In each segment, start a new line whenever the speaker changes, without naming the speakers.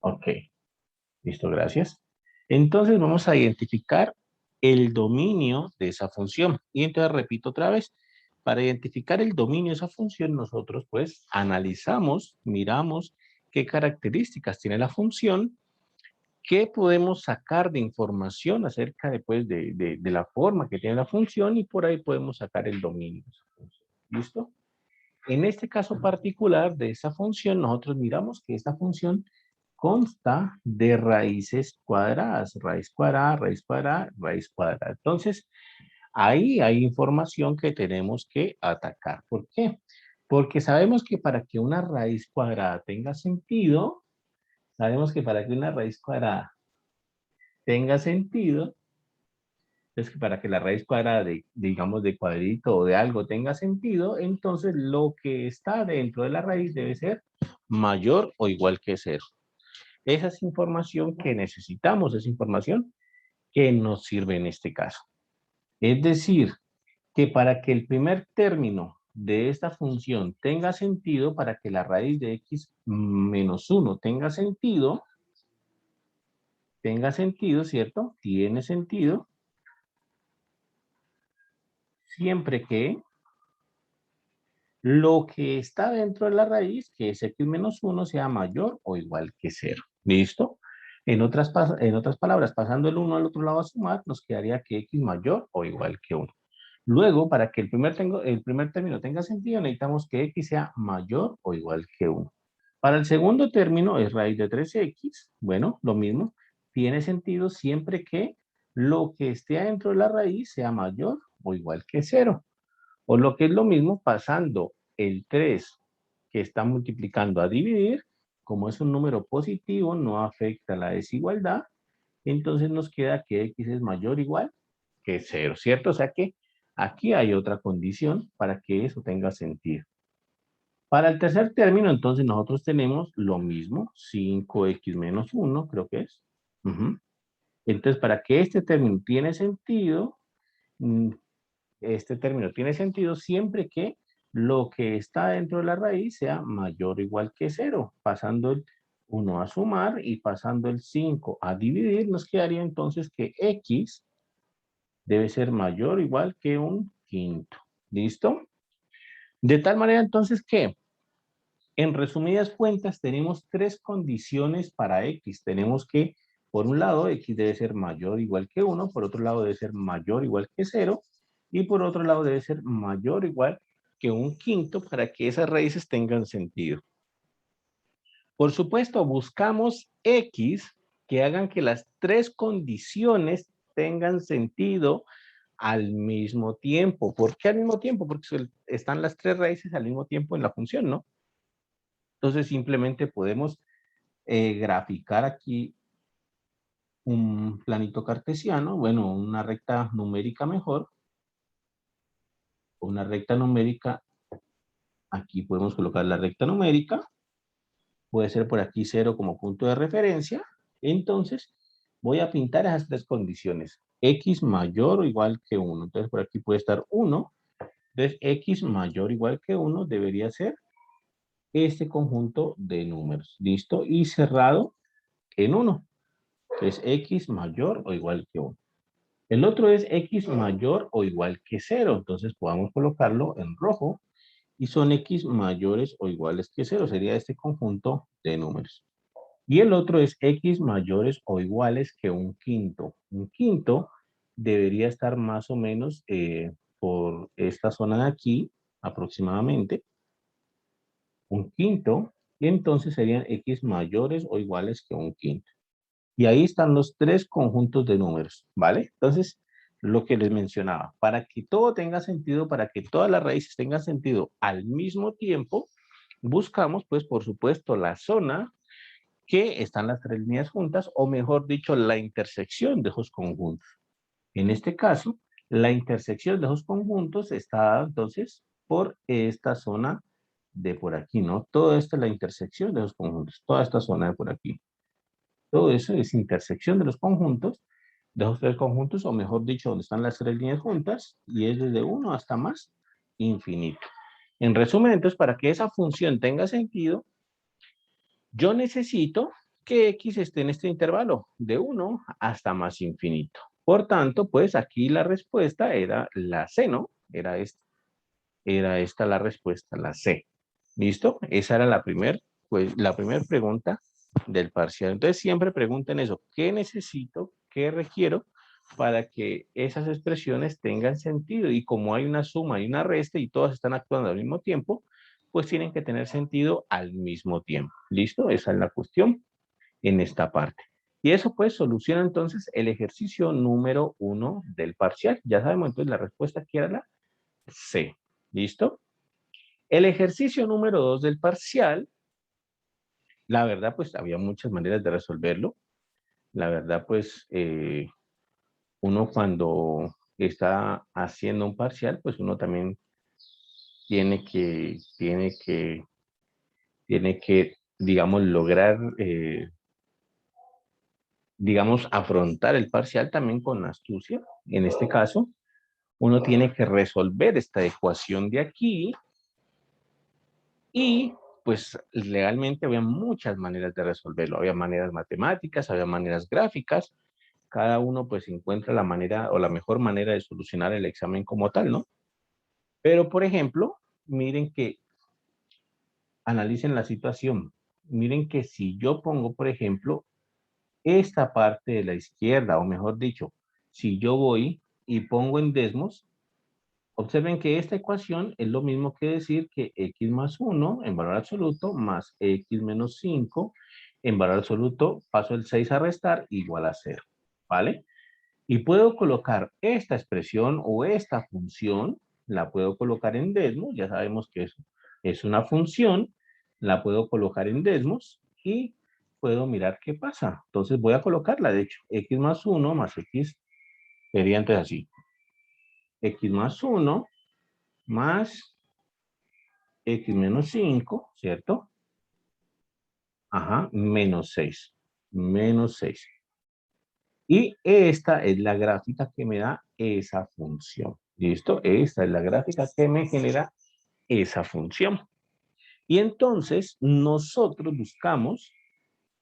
Ok, listo, gracias. Entonces vamos a identificar el dominio de esa función. Y entonces repito otra vez, para identificar el dominio de esa función, nosotros pues analizamos, miramos qué características tiene la función, qué podemos sacar de información acerca de, pues, de la forma que tiene la función y por ahí podemos sacar el dominio de esa función. ¿Listo? En este caso particular de esa función, nosotros miramos que esta función consta de raíces cuadradas, raíz cuadrada, raíz cuadrada, raíz cuadrada. Entonces, ahí hay información que tenemos que atacar. ¿Por qué? Porque sabemos que para que una raíz cuadrada tenga sentido, sabemos que para que una raíz cuadrada tenga sentido, es que para que la raíz cuadrada de, digamos, de cuadrito o de algo tenga sentido, entonces lo que está dentro de la raíz debe ser mayor o igual que cero. Esa es información que necesitamos, es información que nos sirve en este caso. Es decir, que para que el primer término de esta función tenga sentido, para que la raíz de x menos 1 tenga sentido, ¿cierto? Tiene sentido, siempre que lo que está dentro de la raíz, que es x menos 1, sea mayor o igual que cero. ¿Listo? En otras palabras, pasando el 1 al otro lado a sumar, nos quedaría que x mayor o igual que 1. Luego, para que el primer término tenga sentido, necesitamos que x sea mayor o igual que 1. Para el segundo término es raíz de 3x. Bueno, lo mismo. Tiene sentido siempre que lo que esté adentro de la raíz sea mayor o igual que 0. O lo que es lo mismo, pasando el 3 que está multiplicando a dividir, como es un número positivo, no afecta la desigualdad, entonces nos queda que x es mayor o igual que 0, ¿cierto? O sea que aquí hay otra condición para que eso tenga sentido. Para el tercer término, entonces nosotros tenemos lo mismo, 5x menos 1, creo que es. Uh-huh. Entonces, para que este término tiene sentido, este término tiene sentido siempre que lo que está dentro de la raíz sea mayor o igual que 0. Pasando el 1 a sumar y pasando el 5 a dividir, nos quedaría entonces que x debe ser mayor o igual que un quinto. ¿Listo? De tal manera entonces que, en resumidas cuentas, tenemos tres condiciones para x. Tenemos que, por un lado, x debe ser mayor o igual que 1, por otro lado debe ser mayor o igual que 0, y por otro lado debe ser mayor o igual que un quinto para que esas raíces tengan sentido. Por supuesto, buscamos x que hagan que las tres condiciones tengan sentido al mismo tiempo. ¿Por qué al mismo tiempo? Porque están las tres raíces al mismo tiempo en la función, ¿no? Entonces simplemente podemos graficar aquí un planito cartesiano, bueno, una recta numérica mejor, una recta numérica, aquí podemos colocar la recta numérica, puede ser por aquí 0 como punto de referencia, entonces voy a pintar esas tres condiciones, x mayor o igual que 1, entonces por aquí puede estar 1, entonces x mayor o igual que 1 debería ser este conjunto de números, ¿listo? Y cerrado en 1, entonces x mayor o igual que 1. El otro es x mayor o igual que 0, entonces podamos colocarlo en rojo y son x mayores o iguales que 0, sería este conjunto de números. Y el otro es x mayores o iguales que un quinto. Un quinto debería estar más o menos por esta zona de aquí, aproximadamente. Un quinto, y entonces serían x mayores o iguales que un quinto. Y ahí están los tres conjuntos de números, ¿vale? Entonces, lo que les mencionaba, para que todo tenga sentido, para que todas las raíces tengan sentido al mismo tiempo, buscamos, pues, por supuesto, la zona que están las tres líneas juntas, o mejor dicho, la intersección de esos conjuntos. En este caso, la intersección de esos conjuntos está dada, entonces, por esta zona de por aquí, ¿no? Todo esto es la intersección de los conjuntos, toda esta zona de por aquí. Todo eso es intersección de los conjuntos, de los tres conjuntos, o mejor dicho, donde están las tres líneas juntas, y es desde 1 hasta más infinito. En resumen, entonces, para que esa función tenga sentido, yo necesito que x esté en este intervalo de 1 hasta más infinito. Por tanto, pues aquí la respuesta era la C, ¿no? Era esta la respuesta, la C. ¿Listo? Esa era la primera pregunta del parcial. Entonces siempre pregunten eso, ¿qué necesito, qué requiero para que esas expresiones tengan sentido? Y como hay una suma y una resta y todas están actuando al mismo tiempo, pues tienen que tener sentido al mismo tiempo. ¿Listo? Esa es la cuestión en esta parte. Y eso pues soluciona entonces el ejercicio número 1 del parcial. Ya sabemos entonces la respuesta que era la C. ¿Listo? El ejercicio número 2 del parcial, la verdad pues había muchas maneras de resolverlo. La verdad pues uno cuando está haciendo un parcial pues uno también tiene que digamos lograr digamos, afrontar el parcial también con astucia. En este caso, uno tiene que resolver esta ecuación de aquí y pues realmente había muchas maneras de resolverlo. Había maneras matemáticas, había maneras gráficas. Cada uno pues encuentra la manera o la mejor manera de solucionar el examen como tal, ¿no? Pero, por ejemplo, miren que analicen la situación. Miren que si yo pongo, por ejemplo, esta parte de la izquierda, o mejor dicho, si yo voy y pongo en desmos, observen que esta ecuación es lo mismo que decir que x más 1 en valor absoluto más x menos 5 en valor absoluto, paso el 6 a restar, igual a 0, ¿vale? Y puedo colocar esta expresión o esta función, la puedo colocar en desmos, ya sabemos que es una función, la puedo colocar en desmos y puedo mirar qué pasa. Entonces voy a colocarla, de hecho, x más 1 más x sería entonces así. X más 1 más x menos 5, ¿cierto? Ajá, menos 6. Menos 6. Y esta es la gráfica que me da esa función. ¿Listo? Esta es la gráfica que me genera esa función. Y entonces nosotros buscamos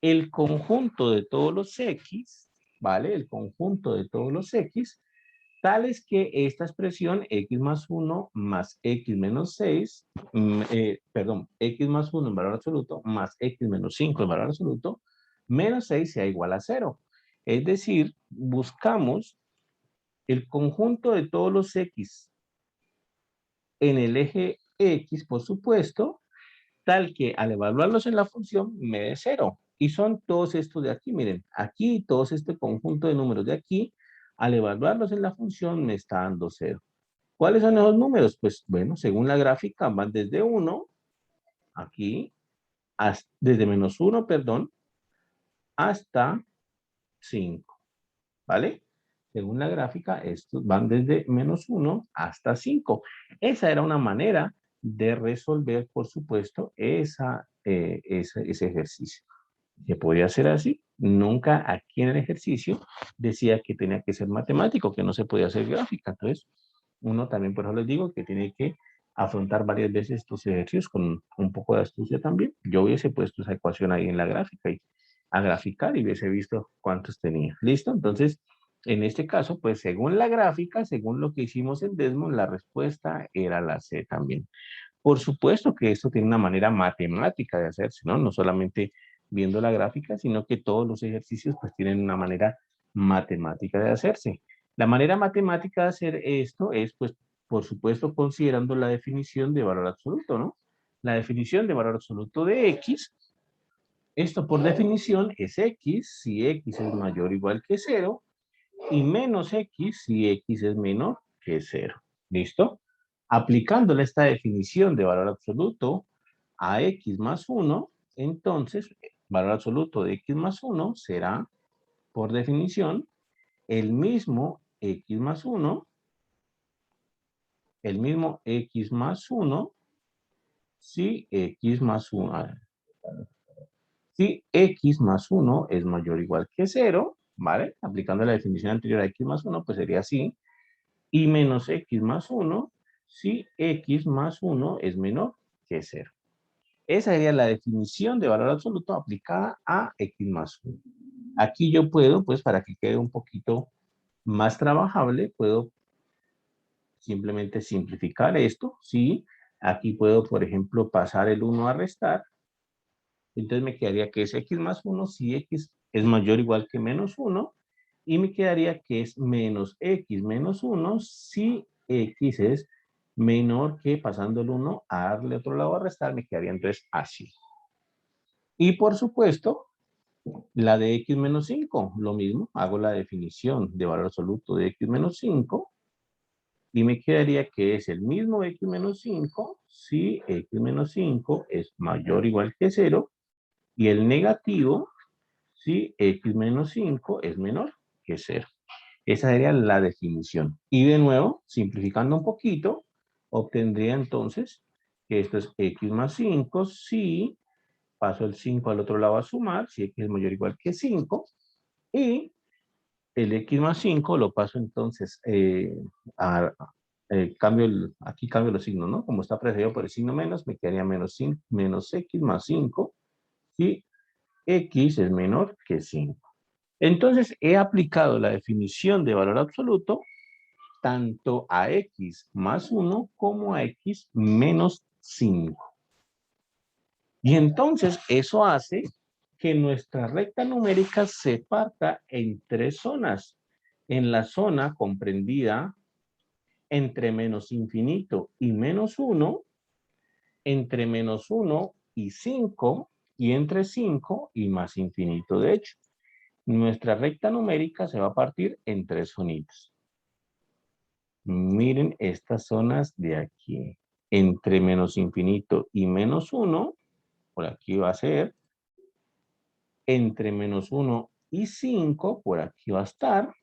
el conjunto de todos los x, ¿vale? El conjunto de todos los x, tales que esta expresión x más 1 más x menos 6, perdón, x más 1 en valor absoluto más x menos 5 en valor absoluto, menos 6 sea igual a 0. Es decir, buscamos el conjunto de todos los x en el eje x, por supuesto, tal que al evaluarlos en la función me dé 0. Y son todos estos de aquí, miren, aquí todos este conjunto de números de aquí, al evaluarlos en la función me está dando 0. ¿Cuáles son esos números? Pues bueno, según la gráfica van desde 1, aquí, desde menos 1, perdón, hasta 5, ¿vale? Según la gráfica, estos van desde menos 1 hasta 5. Esa era una manera de resolver, por supuesto, ese ejercicio. ¿Se podía hacer así? Nunca aquí en el ejercicio decía que tenía que ser matemático, que no se podía hacer gráfica. Entonces, uno también, por eso les digo que tiene que afrontar varias veces estos ejercicios con un poco de astucia también. Yo hubiese puesto esa ecuación ahí en la gráfica y a graficar y hubiese visto cuántos tenía. ¿Listo? Entonces, en este caso, pues según la gráfica, según lo que hicimos en Desmos, la respuesta era la C también. Por supuesto que esto tiene una manera matemática de hacerse, ¿no? No solamente viendo la gráfica, sino que todos los ejercicios pues tienen una manera matemática de hacerse. La manera matemática de hacer esto es pues, por supuesto, considerando la definición de valor absoluto, ¿no? La definición de valor absoluto de X, esto por definición es X si X es mayor o igual que 0 y menos X si X es menor que 0. ¿Listo? Aplicándole esta definición de valor absoluto a X más 1, entonces valor absoluto de X más 1 será, por definición, el mismo X más 1, el mismo X más 1, si X más 1, si X más 1 es mayor o igual que 0, ¿vale? Aplicando la definición anterior a X más 1, pues sería así. Y menos X más 1 si X más 1 es menor que 0. Esa sería la definición de valor absoluto aplicada a x más 1. Aquí yo puedo, pues para que quede un poquito más trabajable, puedo simplemente simplificar esto, ¿sí? Aquí puedo, por ejemplo, pasar el 1 a restar. Entonces me quedaría que es x más 1 si x es mayor o igual que menos 1. Y me quedaría que es menos x menos 1 si x es menor que pasando el 1 a darle otro lado a restar, me quedaría entonces así. Y por supuesto, la de x menos 5, lo mismo, hago la definición de valor absoluto de x menos 5 y me quedaría que es el mismo x menos 5 si x menos 5 es mayor o igual que 0 y el negativo si x menos 5 es menor que 0. Esa sería la definición. Y de nuevo, simplificando un poquito, obtendría entonces que esto es x más 5 si paso el 5 al otro lado a sumar, si x es mayor o igual que 5, y el x más 5 lo paso entonces a, aquí cambio los signos, ¿no? Como está precedido por el signo menos, me quedaría menos, 5, menos x más 5 si x es menor que 5. Entonces, he aplicado la definición de valor absoluto tanto a x más 1 como a x menos 5. Y entonces, eso hace que nuestra recta numérica se parta en tres zonas. En la zona comprendida entre menos infinito y menos 1, entre menos 1 y 5, y entre 5 y más infinito. De hecho, nuestra recta numérica se va a partir en tres zonitas. Miren estas zonas de aquí. Entre menos infinito y menos 1, por aquí va a ser. Entre menos 1 y 5, por aquí va a estar.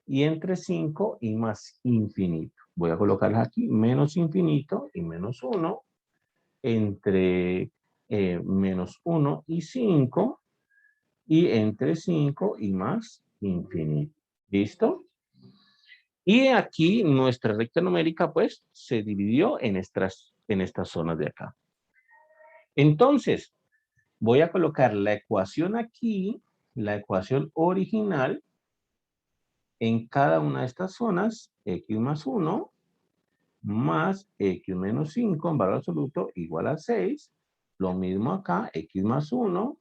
Y entre 5 y más infinito. Voy a colocarlas aquí, menos infinito y menos 1. Entre menos 1 y 5. Y entre 5 y más infinito. ¿Listo? Y aquí nuestra recta numérica, pues, se dividió en estas zonas de acá. Entonces, voy a colocar la ecuación aquí, la ecuación original, en cada una de estas zonas, x más 1, más x menos 5 en valor absoluto igual a 6. Lo mismo acá, x más 1,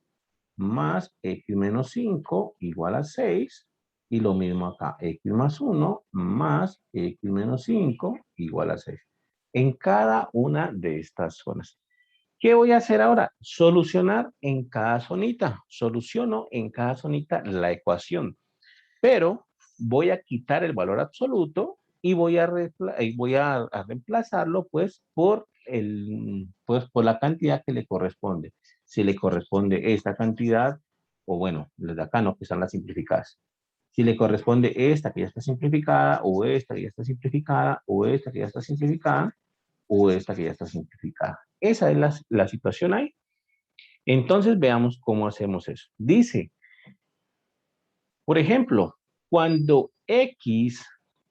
más x menos 5 igual a 6. Y lo mismo acá, x más 1 más x menos 5 igual a 6. En cada una de estas zonas. ¿Qué voy a hacer ahora? Solucionar en cada zonita. Soluciono en cada zonita la ecuación. Pero voy a quitar el valor absoluto y voy a reemplazarlo pues por la cantidad que le corresponde. Si le corresponde esta cantidad, o bueno, las de acá no, que están las simplificadas. Si le corresponde esta que ya está simplificada, o esta que ya está simplificada, o esta que ya está simplificada, o esta que ya está simplificada. Esa es la situación ahí. Entonces veamos cómo hacemos eso. Dice, por ejemplo, cuando x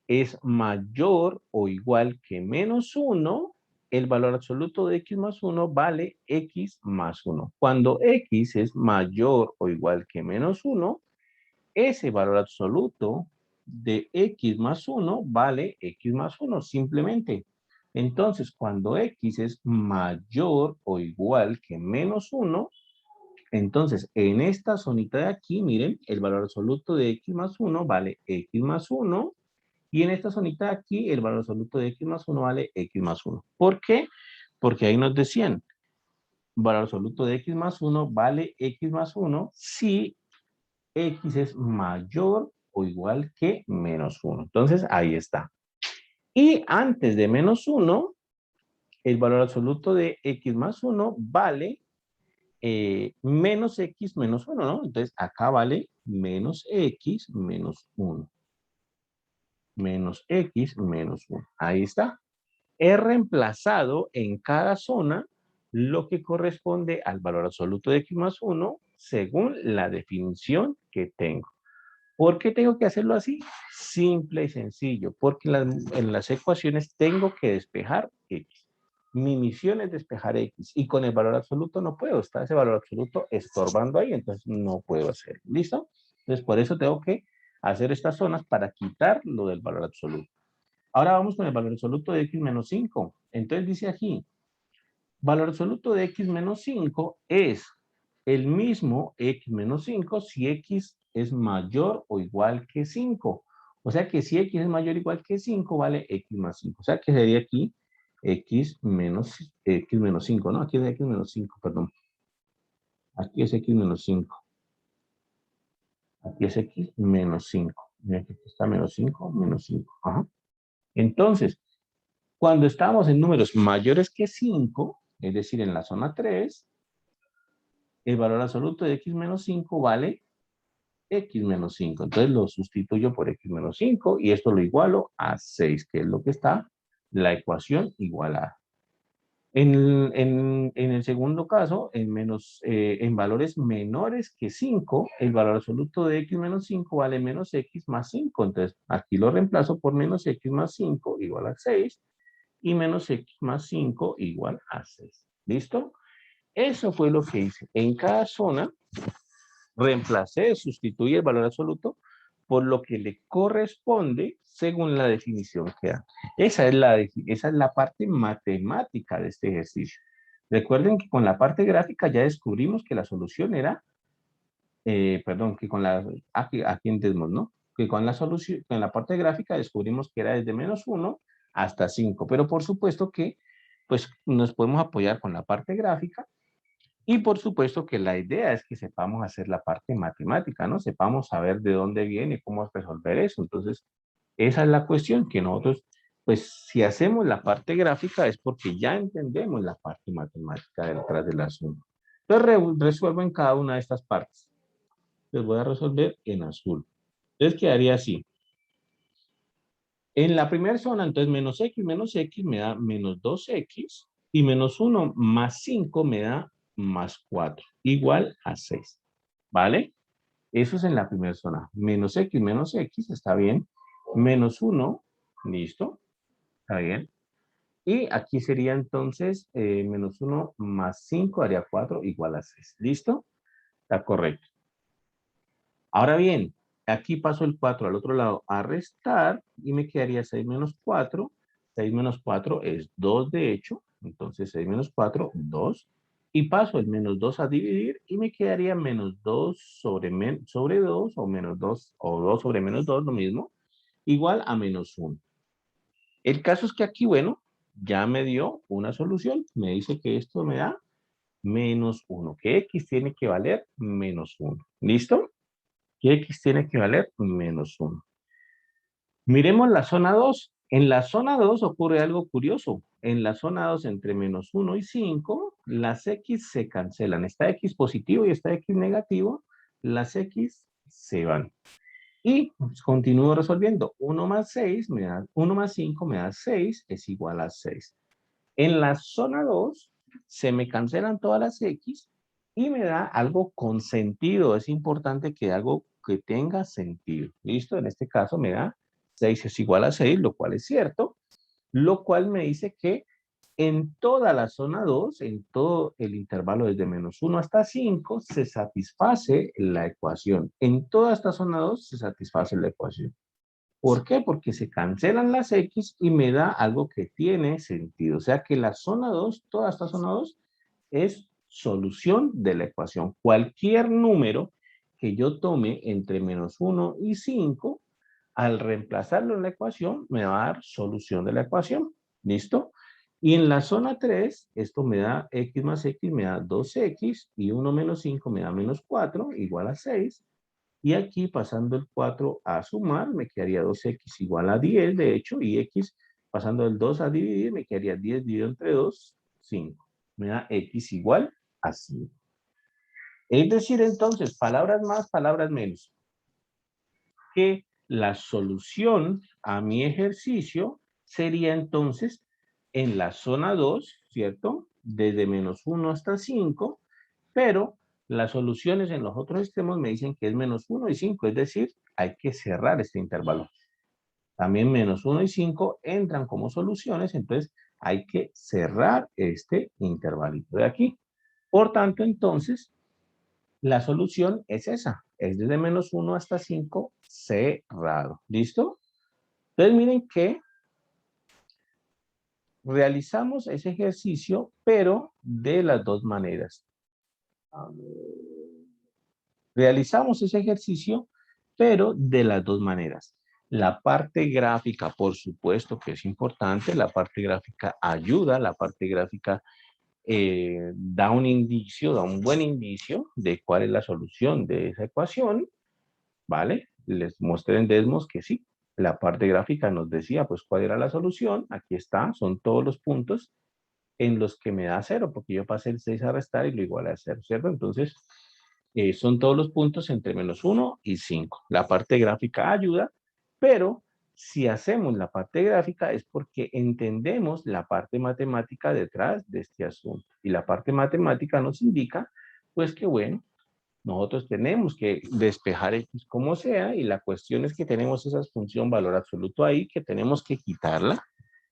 es mayor o igual que menos 1, el valor absoluto de x más 1 vale x más 1. Cuando x es mayor o igual que menos 1, ese valor absoluto de x más 1 vale x más 1, simplemente. Entonces, cuando x es mayor o igual que menos 1, entonces, en esta zonita de aquí, miren, el valor absoluto de x más 1 vale x más 1. Y en esta zonita de aquí, el valor absoluto de x más 1 vale x más 1. ¿Por qué? Porque ahí nos decían, valor absoluto de x más 1 vale x más 1 si x es mayor o igual que menos 1. Entonces, ahí está. Y antes de menos 1, el valor absoluto de x más 1 vale menos x menos 1, ¿no? Entonces, acá vale menos x menos 1. Menos x menos 1. Ahí está. He reemplazado en cada zona lo que corresponde al valor absoluto de x más 1 según la definición que tengo. ¿Por qué tengo que hacerlo así? Simple y sencillo, porque en las ecuaciones tengo que despejar x. Mi misión es despejar X y con el valor absoluto no puedo, está ese valor absoluto estorbando ahí, entonces no puedo hacerlo. ¿Listo? Entonces por eso tengo que hacer estas zonas para quitar lo del valor absoluto. Ahora vamos con el valor absoluto de X menos 5. Entonces dice aquí, valor absoluto de X menos 5 es el mismo X menos 5 si X es mayor o igual que 5. O sea que si X es mayor o igual que 5, vale X más 5. O sea que sería aquí X menos 5, ¿no? Aquí es X menos 5, perdón. Aquí es X menos 5. Aquí es X menos 5. Mira que aquí está menos 5, menos 5. Ajá. Entonces, cuando estamos en números mayores que 5, es decir, en la zona 3, el valor absoluto de X menos 5 vale X menos 5. Entonces lo sustituyo por X menos 5 y esto lo igualo a 6, que es lo que está la ecuación igualada. En el segundo caso, en valores menores que 5, el valor absoluto de X menos 5 vale menos X más 5. Entonces aquí lo reemplazo por menos X más 5 igual a 6 y menos X más 5 igual a 6. ¿Listo? Eso fue lo que hice. En cada zona reemplacé, sustituí el valor absoluto por lo que le corresponde según la definición que da. Esa es la parte matemática de este ejercicio. Recuerden que con la parte gráfica ya descubrimos que la solución era, perdón, que con la, aquí entendemos, ¿no? Que con la solución, con la parte gráfica descubrimos que era desde menos 1 hasta 5, pero por supuesto que pues nos podemos apoyar con la parte gráfica. Y por supuesto que la idea es que sepamos hacer la parte matemática, ¿no? Sepamos saber de dónde viene, cómo resolver eso. Entonces, esa es la cuestión que nosotros, pues si hacemos la parte gráfica es porque ya entendemos la parte matemática detrás del asunto. Entonces, resuelvo en cada una de estas partes. Les voy a resolver en azul. Entonces, quedaría así. En la primera zona, entonces, menos X me da menos 2X y menos 1 más 5 me da más 4, igual a 6. ¿Vale? Eso es en la primera zona. Menos X, está bien. Menos 1, listo, está bien. Y aquí sería entonces menos 1 más 5 haría 4 igual a 6. ¿Listo? Está correcto. Ahora bien, aquí paso el 4 al otro lado a restar y me quedaría 6 menos 4. 6 menos 4 es 2 de hecho. Entonces 6 menos 4, 2. Y paso el menos 2 a dividir y me quedaría menos 2 sobre 2 o menos 2 o 2 sobre menos 2, lo mismo, igual a menos 1. El caso es que aquí, bueno, ya me dio una solución. Me dice que esto me da menos 1, que X tiene que valer menos 1. ¿Listo? Que X tiene que valer menos 1. Miremos la zona 2. En la zona 2 ocurre algo curioso. En la zona 2, entre menos 1 y 5, las X se cancelan. Está X positivo y está X negativo. Las X se van. Y pues, continúo resolviendo. 1 más 6 me da, 1 más 5 me da 6, es igual a 6. En la zona 2 se me cancelan todas las X y me da algo con sentido. Es importante que algo que tenga sentido. ¿Listo? En este caso me da 6 es igual a 6, lo cual es cierto. Lo cual me dice que en toda la zona 2, en todo el intervalo desde menos 1 hasta 5, se satisface la ecuación. En toda esta zona 2 se satisface la ecuación. ¿Por qué? Porque se cancelan las X y me da algo que tiene sentido. O sea que la zona 2, toda esta zona 2, es solución de la ecuación. Cualquier número que yo tome entre menos 1 y 5, al reemplazarlo en la ecuación, me va a dar solución de la ecuación. ¿Listo? Y en la zona 3, esto me da X más X, me da 2X, y 1 menos 5 me da menos 4, igual a 6. Y aquí pasando el 4 a sumar, me quedaría 2X igual a 10, de hecho, y X pasando el 2 a dividir, me quedaría 10 dividido entre 2, 5. Me da X igual a 5. Es decir, entonces, palabras más, palabras menos, que la solución a mi ejercicio sería entonces en la zona 2, ¿cierto? Desde menos 1 hasta 5, pero las soluciones en los otros extremos me dicen que es menos 1 y 5, es decir, hay que cerrar este intervalo. También menos 1 y 5 entran como soluciones, entonces hay que cerrar este intervalito de aquí. Por tanto, entonces, la solución es esa. Es desde -1 hasta 5 cerrado. ¿Listo? Entonces, miren que realizamos ese ejercicio, pero de las dos maneras. Realizamos ese ejercicio, pero de las dos maneras. La parte gráfica, por supuesto que es importante, la parte gráfica ayuda, la parte gráfica da un indicio, da un buen indicio de cuál es la solución de esa ecuación, ¿vale? Les mostré en Desmos que sí, la parte gráfica nos decía pues cuál era la solución, aquí está, son todos los puntos en los que me da 0, porque yo pasé el 6 a restar y lo igual a 0, ¿cierto? Entonces, son todos los puntos entre -1 y 5. La parte gráfica ayuda, pero si hacemos la parte gráfica es porque entendemos la parte matemática detrás de este asunto. Y la parte matemática nos indica, pues que bueno, nosotros tenemos que despejar X como sea y la cuestión es que tenemos esa función valor absoluto ahí que tenemos que quitarla,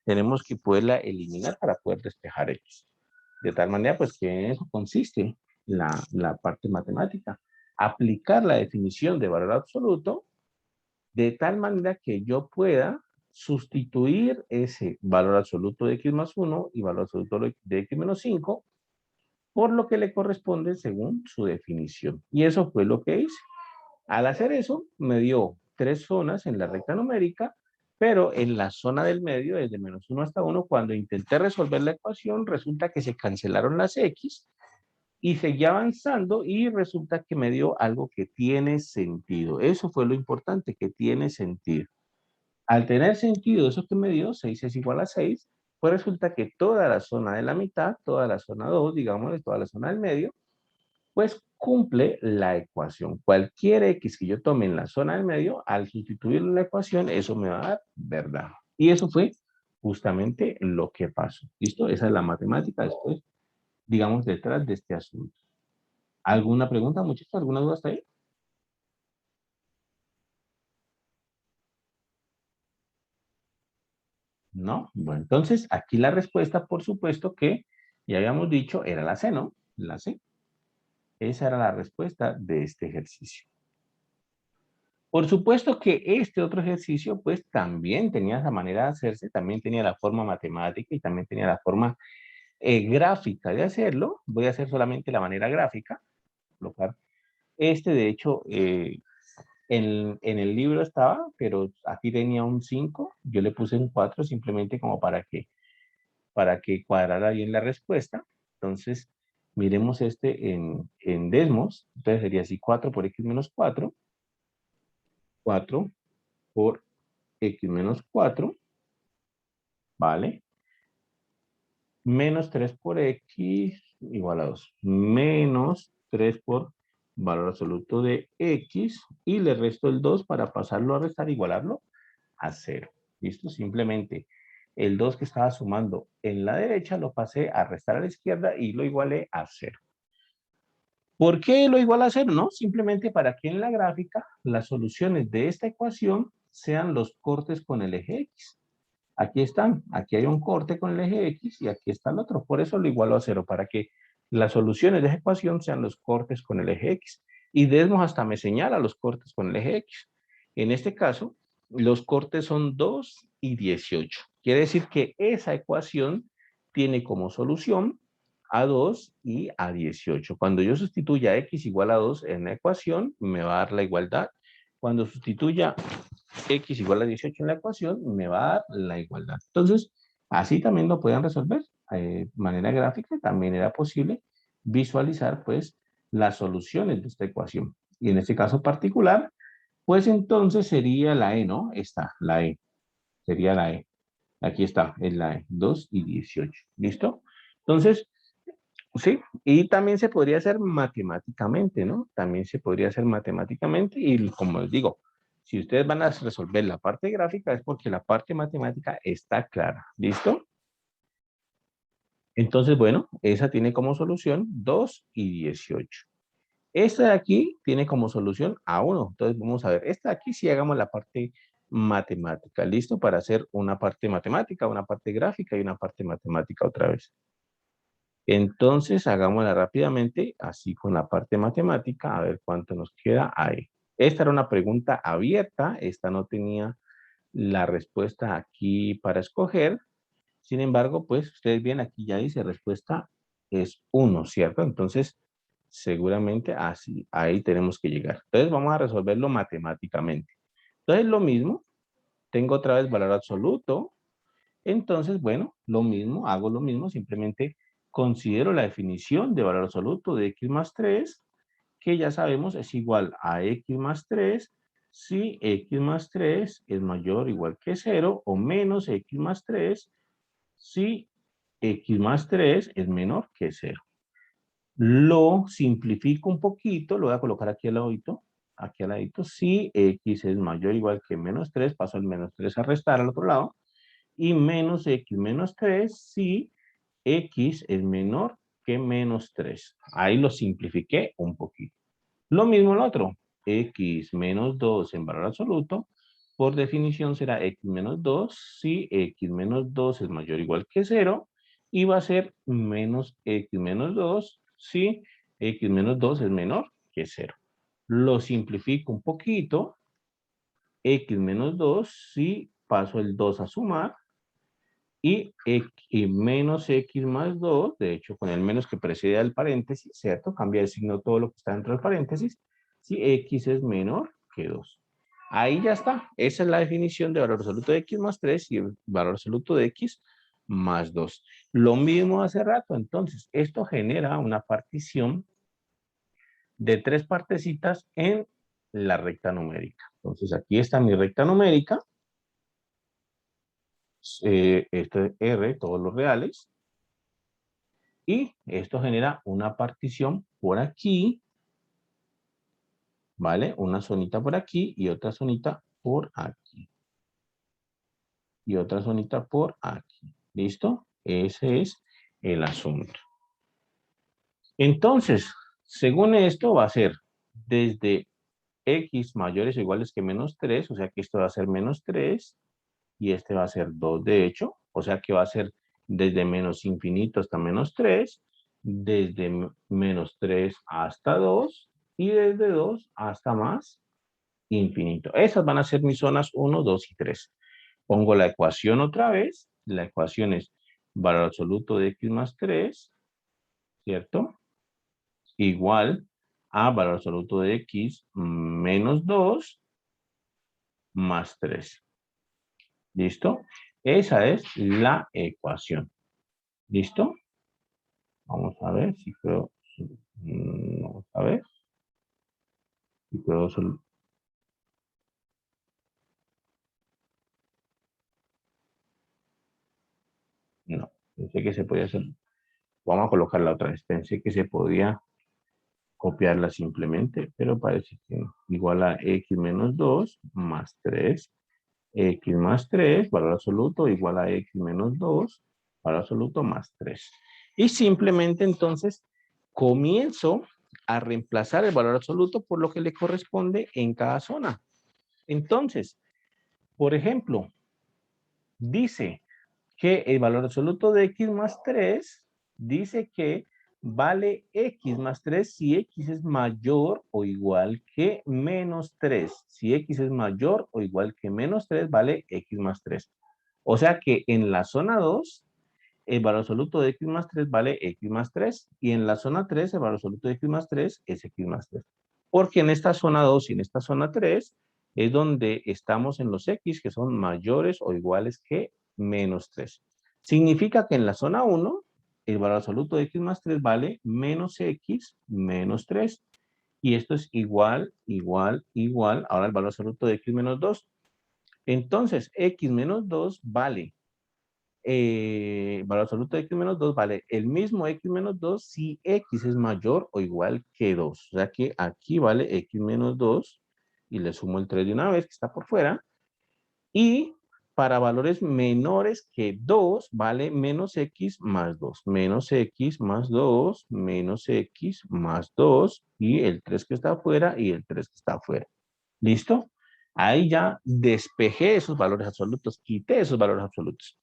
tenemos que poderla eliminar para poder despejar X. De tal manera, pues que en eso consiste la parte matemática. Aplicar la definición de valor absoluto de tal manera que yo pueda sustituir ese valor absoluto de x más 1 y valor absoluto de x menos 5 por lo que le corresponde según su definición. Y eso fue lo que hice. Al hacer eso, me dio 3 zonas en la recta numérica, pero en la zona del medio, desde -1 hasta 1, cuando intenté resolver la ecuación, resulta que se cancelaron las x y seguí avanzando y resulta que me dio algo que tiene sentido. Eso fue lo importante, que tiene sentido. Al tener sentido eso que me dio, 6 es igual a 6, pues resulta que toda la zona de la mitad, toda la zona 2, digamos, toda la zona del medio, pues cumple la ecuación. Cualquier X que yo tome en la zona del medio, al sustituirlo en la ecuación, eso me va a dar verdad. Y eso fue justamente lo que pasó. ¿Listo? Esa es la matemática después, digamos, detrás de este asunto. ¿Alguna pregunta, muchachos? ¿Alguna duda hasta ahí? No. Bueno, entonces aquí la respuesta, por supuesto que ya habíamos dicho, era la C, ¿no? La C. Esa era la respuesta de este ejercicio. Por supuesto que este otro ejercicio, pues también tenía esa manera de hacerse, también tenía la forma matemática y también tenía la forma gráfica de hacerlo. Voy a hacer solamente la manera gráfica. Colocar este, de hecho, en el libro estaba, pero aquí tenía un 5, yo le puse un 4 simplemente como para que cuadrara bien la respuesta. Entonces, miremos este en Desmos, entonces sería así 4 por x menos 4, 4 por x menos 4, ¿vale? Menos 3 por x igual a 2, menos 3 por valor absoluto de x, y le resto el 2 para pasarlo a restar, igualarlo a 0. ¿Listo? Simplemente el 2 que estaba sumando en la derecha lo pasé a restar a la izquierda y lo igualé a 0. ¿Por qué lo igual a 0? No, simplemente para que en la gráfica las soluciones de esta ecuación sean los cortes con el eje X. Aquí están, aquí hay un corte con el eje X y aquí está el otro. Por eso lo igualo a 0, para que las soluciones de esa ecuación sean los cortes con el eje X. Y Desmos hasta me señala los cortes con el eje X. En este caso, los cortes son 2 y 18. Quiere decir que esa ecuación tiene como solución a 2 y a 18. Cuando yo sustituya x igual a 2 en la ecuación, me va a dar la igualdad. Cuando sustituya x igual a 18 en la ecuación, me va a dar la igualdad. Entonces, así también lo pueden resolver. De manera gráfica también era posible visualizar, pues, las soluciones de esta ecuación. Y en este caso particular, pues entonces sería la E, ¿no? Esta, la E. Sería la E. Aquí está, es la E. 2 y 18. ¿Listo? Entonces, sí, y también se podría hacer matemáticamente, ¿no? También se podría hacer matemáticamente y como les digo, si ustedes van a resolver la parte gráfica es porque la parte matemática está clara, ¿listo? Entonces, bueno, esa tiene como solución 2 y 18. Esta de aquí tiene como solución a 1. Entonces, vamos a ver, esta de aquí sí hagamos la parte matemática. ¿Listo? Para hacer una parte matemática, una parte gráfica y una parte matemática otra vez. Entonces, hagámosla rápidamente, así con la parte matemática, a ver cuánto nos queda ahí. Esta era una pregunta abierta, esta no tenía la respuesta aquí para escoger. Sin embargo, pues ustedes ven aquí ya dice respuesta es 1, ¿cierto? Entonces, seguramente así, ahí tenemos que llegar. Entonces, vamos a resolverlo matemáticamente. Entonces, lo mismo, tengo otra vez valor absoluto. Entonces, bueno, lo mismo, hago lo mismo, simplemente considero la definición de valor absoluto de x más 3, que ya sabemos es igual a x más 3 si x más 3 es mayor o igual que 0 o menos x más 3 si x más 3 es menor que 0. Lo simplifico un poquito, lo voy a colocar aquí al ladito, si x es mayor o igual que menos 3, paso el menos 3 a restar al otro lado, y menos x menos 3 si x es menor que menos 3. Ahí lo simplifiqué un poquito. Lo mismo el otro, x menos 2 en valor absoluto, por definición será x menos 2 si x menos 2 es mayor o igual que 0, y va a ser menos x menos 2 si x menos 2 es menor que 0. Lo simplifico un poquito, x menos 2 si paso el 2 a sumar, y menos x más 2, de hecho con el menos que precede al paréntesis, ¿cierto? Cambia el signo todo lo que está dentro del paréntesis, si x es menor que 2. Ahí ya está. Esa es la definición de valor absoluto de x más 3 y el valor absoluto de x más 2. Lo mismo hace rato, entonces, esto genera una partición de 3 partecitas en la recta numérica. Entonces, aquí está mi recta numérica. Esto es R, todos los reales. Y esto genera una partición por aquí, ¿vale? Una zonita por aquí y otra zonita por aquí. Y otra zonita por aquí. ¿Listo? Ese es el asunto. Entonces, según esto va a ser desde x mayores o iguales que menos 3, o sea que esto va a ser menos 3 y este va a ser 2 de hecho, o sea que va a ser desde menos infinito hasta menos 3, desde menos 3 hasta 2 y desde 2 hasta más infinito. Esas van a ser mis zonas 1, 2 y 3. Pongo la ecuación otra vez. La ecuación es valor absoluto de x más 3, ¿cierto? Igual a valor absoluto de x menos 2 más 3. ¿Listo? Esa es la ecuación. ¿Listo? Vamos a ver si puedo. Vamos a ver si puedo. No, pensé que se podía hacer. Vamos a colocarla otra vez. Pensé que se podía copiarla simplemente, pero parece que no. Igual a x menos 2 más 3. X más 3, valor absoluto, igual a x menos 2, valor absoluto más 3. Y simplemente entonces comienzo a reemplazar el valor absoluto por lo que le corresponde en cada zona. Entonces, por ejemplo, dice que el valor absoluto de x más 3 dice que vale x más 3 si x es mayor o igual que menos 3. Si x es mayor o igual que menos 3, vale x más 3. O sea que en la zona 2, el valor absoluto de x más 3 vale x más 3. Y en la zona 3, el valor absoluto de x más 3 es x más 3. Porque en esta zona 2 y en esta zona 3 es donde estamos en los x que son mayores o iguales que menos 3. Significa que en la zona 1, el valor absoluto de x más 3 vale menos x menos 3. Y esto es igual, igual, igual. Ahora el valor absoluto de x menos 2. Entonces, x menos 2 vale, valor absoluto de x menos 2 vale el mismo x menos 2 si x es mayor o igual que 2. O sea que aquí vale x menos 2 y le sumo el 3 de una vez que está por fuera. Y para valores menores que 2 vale menos x más 2. Menos x más 2, menos x más 2 y el 3 que está afuera y el 3 que está afuera. ¿Listo? Ahí ya despejé esos valores absolutos, quité esos valores absolutos.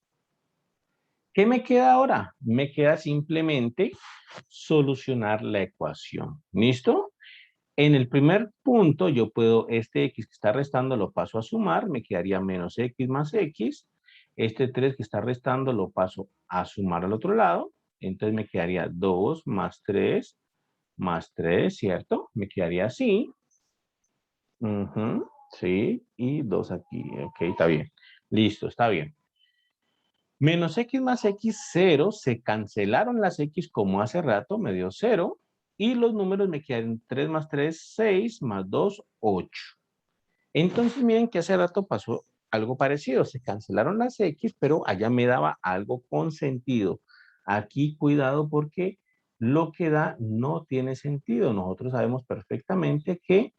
¿Qué me queda ahora? Me queda simplemente solucionar la ecuación. ¿Listo? En el primer punto yo puedo, este x que está restando lo paso a sumar, me quedaría menos x más x. Este 3 que está restando lo paso a sumar al otro lado. Entonces me quedaría 2 más 3, ¿cierto? Me quedaría así. Sí, y 2 aquí. Ok, está bien. Listo, está bien. Menos x más x, 0. Se cancelaron las x como hace rato, me dio 0. Y los números me quedan 3 más 3, 6, más 2, 8. Entonces miren que hace rato pasó algo parecido. Se cancelaron las x, pero allá me daba algo con sentido. Aquí cuidado porque lo que da no tiene sentido. Nosotros sabemos perfectamente que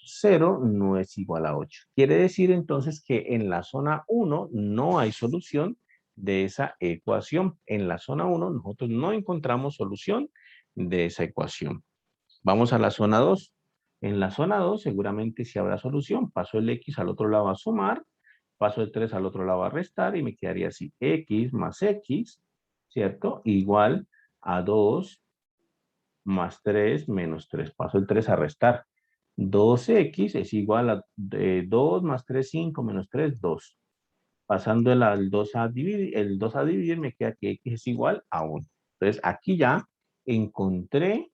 0 no es igual a 8. Quiere decir entonces que en la zona 1 no hay solución de esa ecuación. En la zona 1 nosotros no encontramos solución de esa ecuación. Vamos a la zona 2. En la zona 2 seguramente sí habrá solución. Paso el x al otro lado a sumar, paso el 3 al otro lado a restar y me quedaría así. X más x, ¿cierto? Igual a 2 más 3 menos 3. Paso el 3 a restar. 2x es igual a 2 más 3, 5 menos 3, 2. Pasando el 2 a dividir, me queda que x es igual a 1. Entonces aquí ya encontré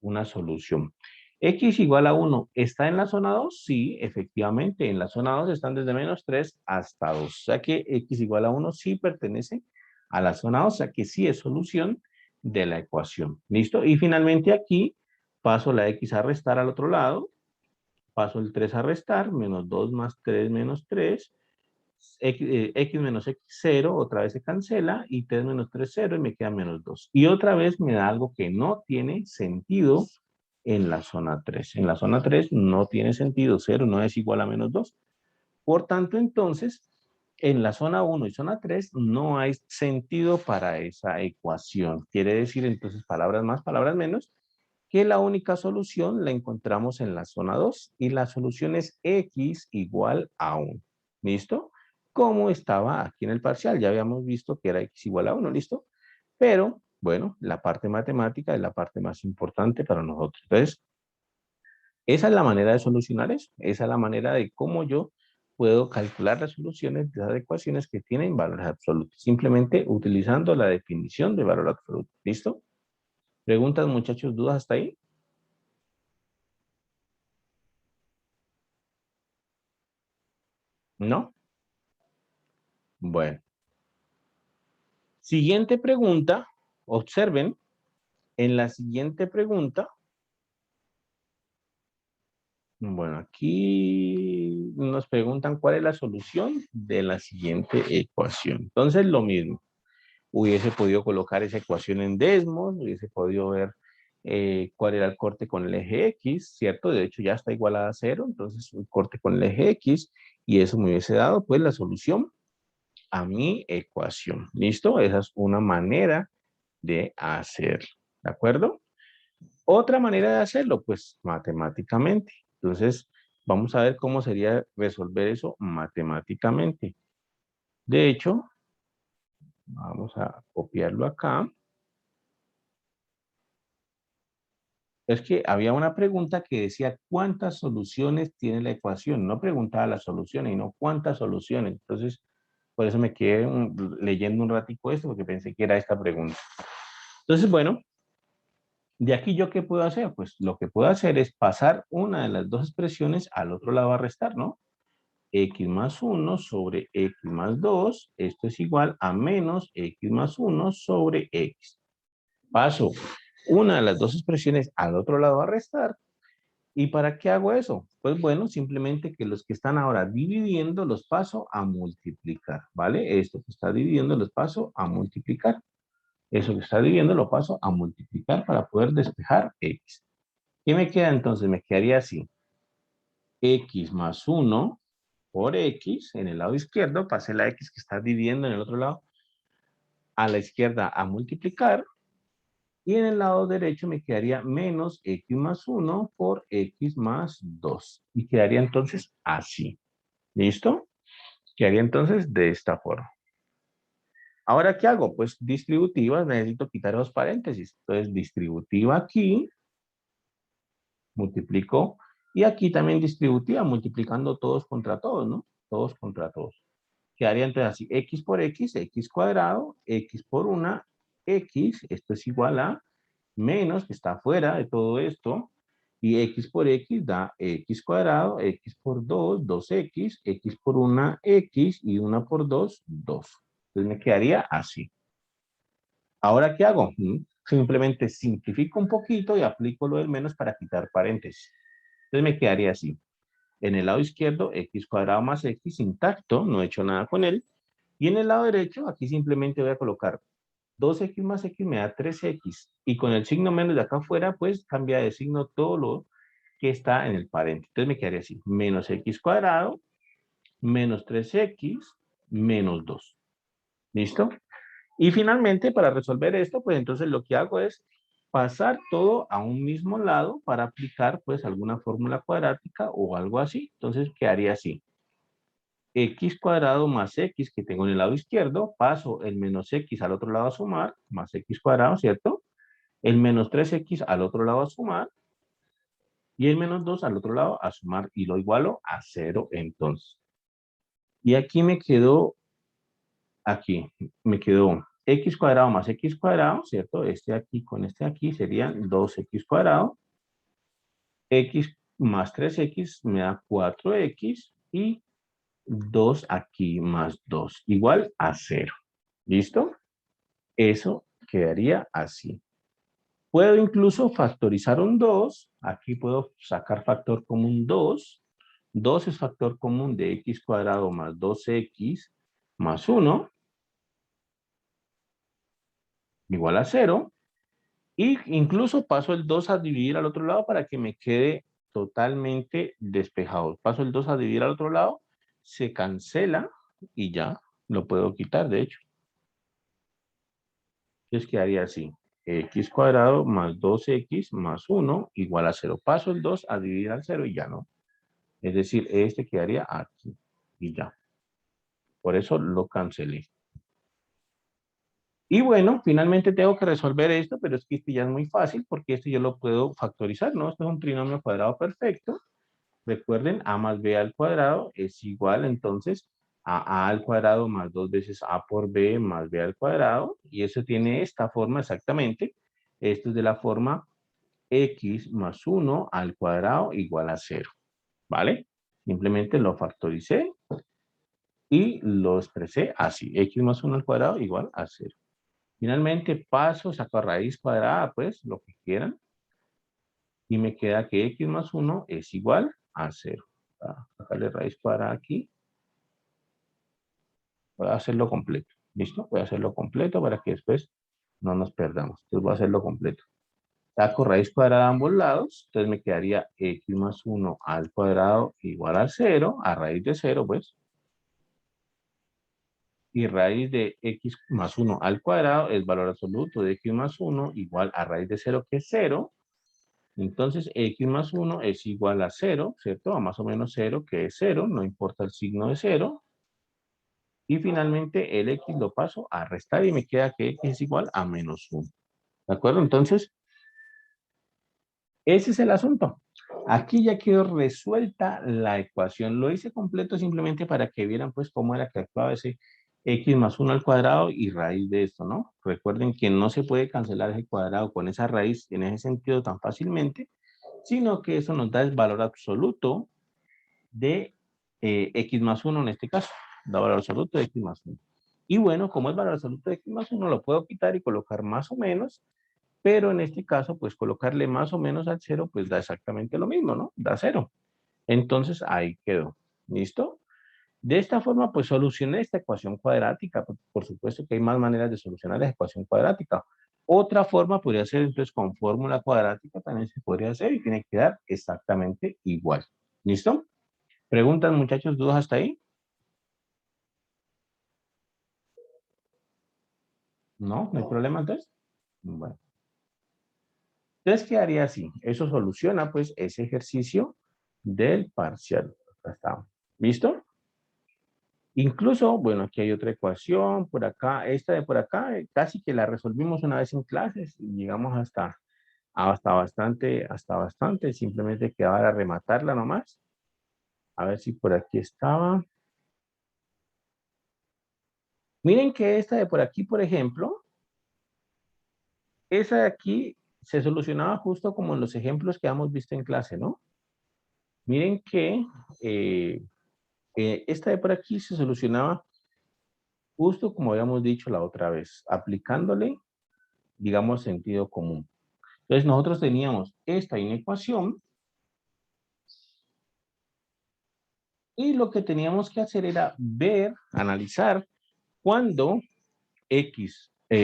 una solución. X igual a 1, ¿está en la zona 2? Sí, efectivamente, en la zona 2 están desde menos 3 hasta 2. O sea que X igual a 1 sí pertenece a la zona 2, o sea que sí es solución de la ecuación. ¿Listo? Y finalmente aquí paso la X a restar al otro lado, paso el 3 a restar, menos 2 más 3 menos 3, X menos X 0, otra vez se cancela, y 3 menos 3, 0, y me queda menos 2. Y otra vez me da algo que no tiene sentido en la zona 3. En la zona 3 no tiene sentido, 0 no es igual a menos 2. Por tanto, entonces, en la zona 1 y zona 3 no hay sentido para esa ecuación. Quiere decir, entonces, palabras más, palabras menos, que la única solución la encontramos en la zona 2 y la solución es x igual a 1. ¿Listo? Como estaba aquí en el parcial, ya habíamos visto que era x igual a 1, ¿listo? Pero, bueno, la parte matemática es la parte más importante para nosotros. Entonces, esa es la manera de solucionar eso. Esa es la manera de cómo yo puedo calcular las soluciones de las ecuaciones que tienen valores absolutos. Simplemente utilizando la definición de valor absoluto. ¿Listo? ¿Preguntas, muchachos? ¿Dudas hasta ahí? ¿No? Bueno. Siguiente pregunta. Observen. En la siguiente pregunta. Bueno, aquí nos preguntan cuál es la solución de la siguiente ecuación. Entonces, lo mismo. Hubiese podido colocar esa ecuación en Desmos, hubiese podido ver cuál era el corte con el eje X, ¿cierto? De hecho, ya está igualada a 0, entonces un corte con el eje X, y eso me hubiese dado, pues, la solución a mi ecuación. ¿Listo? Esa es una manera de hacerlo, ¿de acuerdo? Otra manera de hacerlo, pues, matemáticamente. Entonces, vamos a ver cómo sería resolver eso matemáticamente. De hecho, vamos a copiarlo acá. Es que había una pregunta que decía cuántas soluciones tiene la ecuación. No preguntaba las soluciones, sino cuántas soluciones. Entonces, por eso me quedé leyendo un ratico esto, porque pensé que era esta pregunta. Entonces, bueno, de aquí yo qué puedo hacer? Pues lo que puedo hacer es pasar una de las dos expresiones al otro lado a restar, ¿no? X más 1 sobre X más 2, esto es igual a menos X más 1 sobre X. Paso una de las dos expresiones al otro lado a restar. ¿Y para qué hago eso? Pues bueno, simplemente que los que están ahora dividiendo los paso a multiplicar, ¿vale? Esto que está dividiendo los paso a multiplicar. Eso que está dividiendo lo paso a multiplicar para poder despejar X. ¿Qué me queda entonces? Me quedaría así. X más 1 por X en el lado izquierdo, pasé la X que está dividiendo en el otro lado a la izquierda a multiplicar. Y en el lado derecho me quedaría menos x más 1 por x más 2. Y quedaría entonces así. ¿Listo? Quedaría entonces de esta forma. Ahora, ¿qué hago? Pues distributivas, necesito quitar los paréntesis. Entonces, distributiva aquí, multiplico. Y aquí también distributiva, multiplicando todos contra todos, ¿no? Todos contra todos. Quedaría entonces así, x por x cuadrado, x por una, x, esto es igual a menos, que está fuera de todo esto, y x por x da x cuadrado, x por 2, 2x, x por una, x, y una por 2, 2. Entonces me quedaría así. Ahora, ¿qué hago? Simplemente simplifico un poquito y aplico lo del menos para quitar paréntesis. Entonces me quedaría así. En el lado izquierdo, x cuadrado más x intacto, no he hecho nada con él. Y en el lado derecho, aquí simplemente voy a colocar 2x más x me da 3x. Y con el signo menos de acá afuera, pues cambia de signo todo lo que está en el paréntesis. Entonces me quedaría así. Menos x cuadrado, menos 3x, menos 2. ¿Listo? Y finalmente, para resolver esto, pues entonces lo que hago es pasar todo a un mismo lado para aplicar pues alguna fórmula cuadrática o algo así. Entonces quedaría así. X cuadrado más x que tengo en el lado izquierdo, paso el menos x al otro lado a sumar, más x cuadrado, ¿cierto? El menos 3x al otro lado a sumar, y el menos 2 al otro lado a sumar, y lo igualo a 0 entonces. Y aquí me quedó x cuadrado más x cuadrado, ¿cierto? Este aquí con este aquí serían 2x cuadrado. X más 3x me da 4x y 2 aquí más 2 igual a 0. ¿Listo? Eso quedaría así. Puedo incluso factorizar un 2. Aquí puedo sacar factor común 2. 2 es factor común de x cuadrado más 2x más 1 igual a 0. Y incluso paso el 2 a dividir al otro lado para que me quede totalmente despejado. Paso el 2 a dividir al otro lado, se cancela y ya lo puedo quitar, de hecho. Entonces quedaría así. X cuadrado más 2x más 1 igual a 0. Paso el 2 a dividir al 0 y ya no. Es decir, este quedaría aquí y ya. Por eso lo cancelé. Y bueno, finalmente tengo que resolver esto, pero es que este ya es muy fácil porque esto yo lo puedo factorizar, ¿no? Esto es un trinomio cuadrado perfecto. Recuerden, a más b al cuadrado es igual entonces a al cuadrado más 2 veces a por b más b al cuadrado. Y eso tiene esta forma exactamente. Esto es de la forma x más 1 al cuadrado igual a 0. ¿Vale? Simplemente lo factoricé y lo expresé así. X más 1 al cuadrado igual a 0. Finalmente paso, saco raíz cuadrada, pues, lo que quieran. Y me queda que x más 1 es igual a 0. Sacarle raíz cuadrada aquí. Voy a hacerlo completo. ¿Listo? Voy a hacerlo completo para que después no nos perdamos. Entonces voy a hacerlo completo. Saco raíz cuadrada a ambos lados. Entonces me quedaría x más 1 al cuadrado igual a 0. A raíz de 0, pues. Y raíz de x más 1 al cuadrado es valor absoluto de x más 1 igual a raíz de 0, que es 0. Entonces, x más 1 es igual a 0, ¿cierto? A más o menos 0, que es 0, no importa el signo de 0. Y finalmente el x lo paso a restar y me queda que x es igual a menos 1. ¿De acuerdo? Entonces, ese es el asunto. Aquí ya quedó resuelta la ecuación. Lo hice completo simplemente para que vieran pues cómo era que actuaba ese x más 1 al cuadrado y raíz de esto, ¿no? Recuerden que no se puede cancelar ese cuadrado con esa raíz en ese sentido tan fácilmente, sino que eso nos da el valor absoluto de x más 1 en este caso. Da valor absoluto de x más 1. Y bueno, como es valor absoluto de x más 1, lo puedo quitar y colocar más o menos, pero en este caso, pues colocarle más o menos al 0, pues da exactamente lo mismo, ¿no? Da 0. Entonces ahí quedó. ¿Listo? De esta forma, pues solucioné esta ecuación cuadrática. Por supuesto que hay más maneras de solucionar la ecuación cuadrática. Otra forma podría ser, entonces, con fórmula cuadrática también se podría hacer y tiene que dar exactamente igual. ¿Listo? ¿Preguntas, muchachos, dudas hasta ahí? No, no hay problema entonces. Bueno. Entonces quedaría así. Eso soluciona pues ese ejercicio del parcial. Acá está. ¿Listo? Incluso, bueno, aquí hay otra ecuación por acá. Esta de por acá casi que la resolvimos una vez en clases y llegamos hasta bastante. Simplemente quedaba rematarla nomás. A ver si por aquí estaba. Miren que esta de por aquí, por ejemplo, esa de aquí se solucionaba justo como en los ejemplos que hemos visto en clase, ¿no? Miren que eh, esta de por aquí se solucionaba justo como habíamos dicho la otra vez, aplicándole, digamos, sentido común. Entonces nosotros teníamos esta inecuación y lo que teníamos que hacer era ver, analizar cuando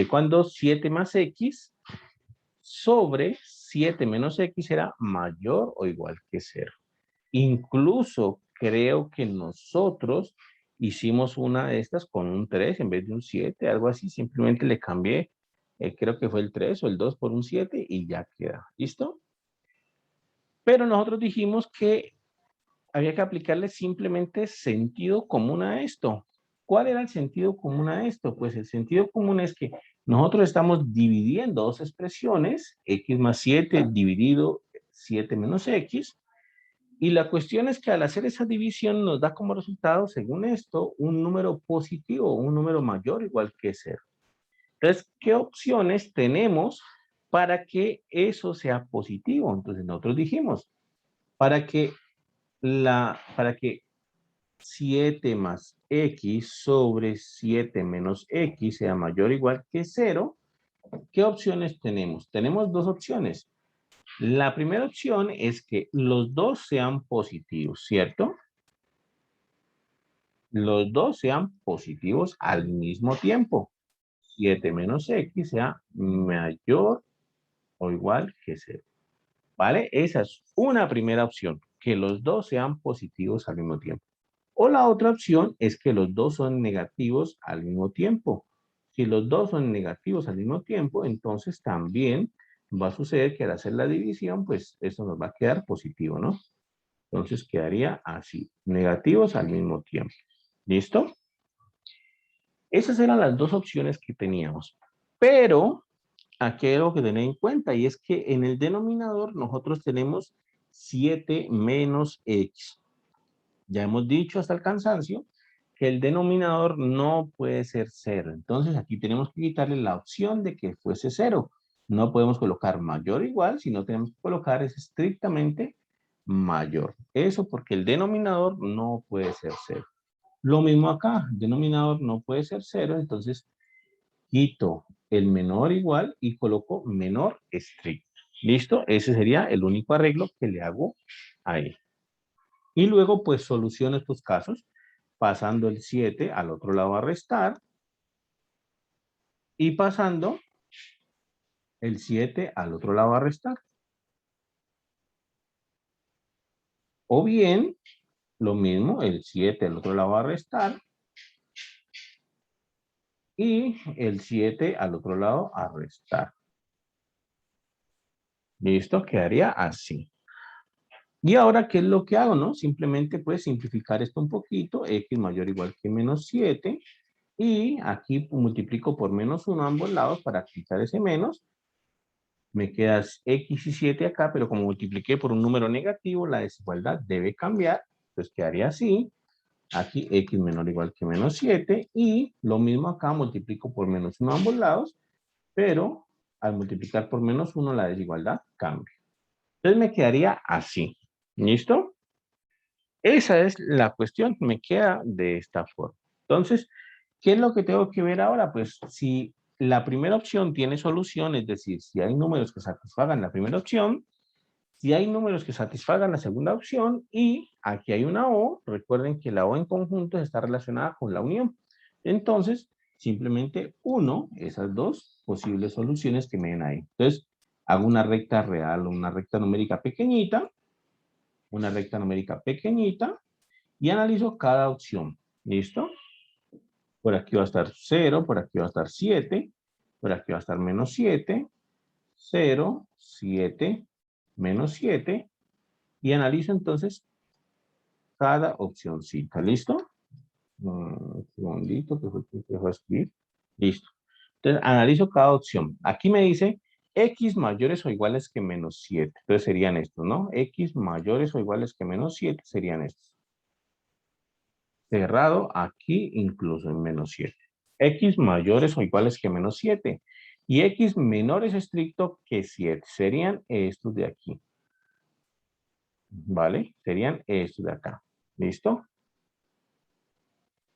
cuando 7 más x sobre 7 menos x era mayor o igual que 0. Incluso creo que nosotros hicimos una de estas con un 3 en vez de un 7, algo así. Simplemente le cambié, creo que fue el 3 o el 2 por un 7 y ya queda. ¿Listo? Pero nosotros dijimos que había que aplicarle simplemente sentido común a esto. ¿Cuál era el sentido común a esto? Pues el sentido común es que nosotros estamos dividiendo dos expresiones, x más 7 dividido 7 menos x, y la cuestión es que al hacer esa división nos da como resultado, según esto, un número positivo, un número mayor o igual que 0. Entonces, ¿qué opciones tenemos para que eso sea positivo? Entonces, nosotros dijimos, para que, para que 7 más x sobre 7 menos x sea mayor o igual que 0, ¿qué opciones tenemos? Tenemos dos opciones. La primera opción es que los dos sean positivos, ¿cierto? Los dos sean positivos al mismo tiempo. 7 menos x sea mayor o igual que 0. ¿Vale? Esa es una primera opción, que los dos sean positivos al mismo tiempo. O la otra opción es que los dos son negativos al mismo tiempo. Si los dos son negativos al mismo tiempo, entonces también va a suceder que al hacer la división, pues eso nos va a quedar positivo, ¿no? Entonces quedaría así, negativos al mismo tiempo. ¿Listo? Esas eran las dos opciones que teníamos. Pero aquí hay algo que tener en cuenta y es que en el denominador nosotros tenemos 7 menos x. Ya hemos dicho hasta el cansancio que el denominador no puede ser 0. Entonces aquí tenemos que quitarle la opción de que fuese 0. No podemos colocar mayor o igual, sino tenemos que colocar es estrictamente mayor. Eso porque el denominador no puede ser 0. Lo mismo acá, el denominador no puede ser 0, entonces quito el menor igual y coloco menor estricto. ¿Listo? Ese sería el único arreglo que le hago ahí. Y luego pues soluciono estos casos pasando el 7 al otro lado a restar y pasando el 7 al otro lado a restar. O bien, lo mismo, el 7 al otro lado a restar y el 7 al otro lado a restar. ¿Listo? Quedaría así. Y ahora, ¿qué es lo que hago, no? Simplemente, pues, simplificar esto un poquito. X mayor o igual que menos 7. Y aquí multiplico por menos 1 a ambos lados para quitar ese menos. Me queda X y 7 acá, pero como multipliqué por un número negativo, la desigualdad debe cambiar. Entonces, quedaría así. Aquí X menor o igual que menos 7. Y lo mismo acá, multiplico por menos 1 a ambos lados. Pero al multiplicar por menos 1, la desigualdad cambia. Entonces, me quedaría así. ¿Listo? Esa es la cuestión, me queda de esta forma. Entonces, ¿qué es lo que tengo que ver ahora? Pues si la primera opción tiene solución, es decir, si hay números que satisfagan la primera opción, si hay números que satisfagan la segunda opción y aquí hay una O, recuerden que la O en conjunto está relacionada con la unión. Entonces, simplemente uno, esas dos posibles soluciones que me den ahí. Entonces, hago una recta real o una recta numérica pequeñita, y analizo cada opción. ¿Listo? Por aquí va a estar 0, por aquí va a estar 7, por aquí va a estar menos 7, 0, 7, menos 7. Y analizo entonces cada opcióncita. ¿Listo? Un segundito que fue que dejó de escribir. Listo. Entonces, analizo cada opción. Aquí me dice x mayores o iguales que menos 7. Entonces serían estos, ¿no? X mayores o iguales que menos 7 serían estos. Cerrado aquí incluso en menos 7. X mayores o iguales que menos 7. Y X menores estricto que 7. Serían estos de aquí. ¿Vale? Serían estos de acá. ¿Listo?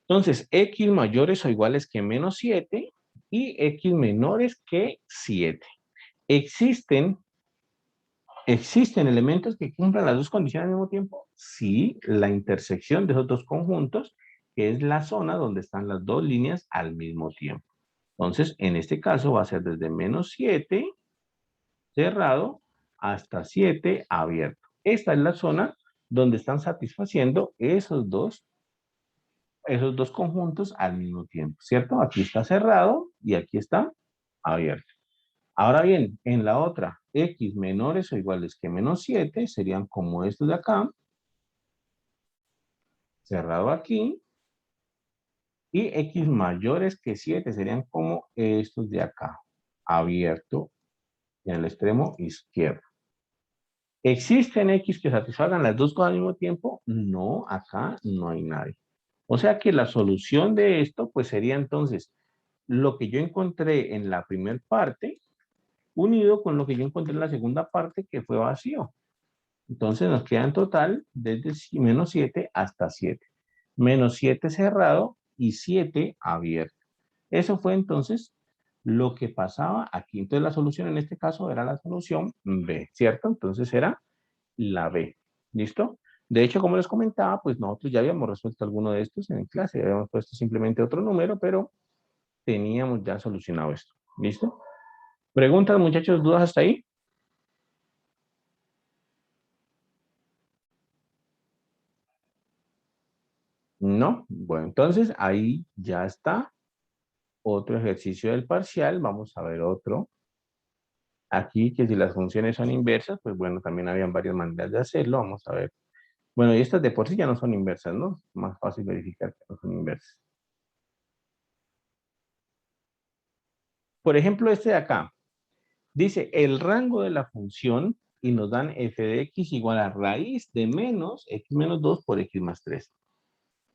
Entonces, X mayores o iguales que menos 7 y X menores que 7. ¿Existen elementos que cumplan las dos condiciones al mismo tiempo? Sí, la intersección de esos dos conjuntos, que es la zona donde están las dos líneas al mismo tiempo. Entonces, en este caso va a ser desde menos 7 cerrado hasta 7 abierto. Esta es la zona donde están satisfaciendo esos dos conjuntos al mismo tiempo, ¿cierto? Aquí está cerrado y aquí está abierto. Ahora bien, en la otra, x menores o iguales que menos 7 serían como estos de acá, cerrado aquí, y x mayores que 7 serían como estos de acá, abierto en el extremo izquierdo. ¿Existen X que satisfagan las dos cosas al mismo tiempo? No, acá no hay nadie. O sea que la solución de esto, pues sería entonces lo que yo encontré en la primera parte, unido con lo que yo encontré en la segunda parte, que fue vacío. Entonces nos queda en total desde menos 7 hasta 7. Menos 7 cerrado y 7 abierto. Eso fue entonces lo que pasaba aquí. Entonces la solución en este caso era la solución B, ¿cierto? Entonces era la B. ¿Listo? De hecho, como les comentaba, pues nosotros ya habíamos resuelto alguno de estos en clase, habíamos puesto simplemente otro número, pero teníamos ya solucionado esto. ¿Listo? ¿Preguntas, muchachos, dudas hasta ahí? No. Bueno, entonces ahí ya está otro ejercicio del parcial. Vamos a ver otro. Aquí, que si las funciones son inversas, pues bueno, también habían varias maneras de hacerlo. Vamos a ver. Bueno, y estas de por sí ya no son inversas, ¿no? Más fácil verificar que no son inversas. Por ejemplo, este de acá. Dice el rango de la función y nos dan f de x igual a raíz de menos x menos 2 por x más 3.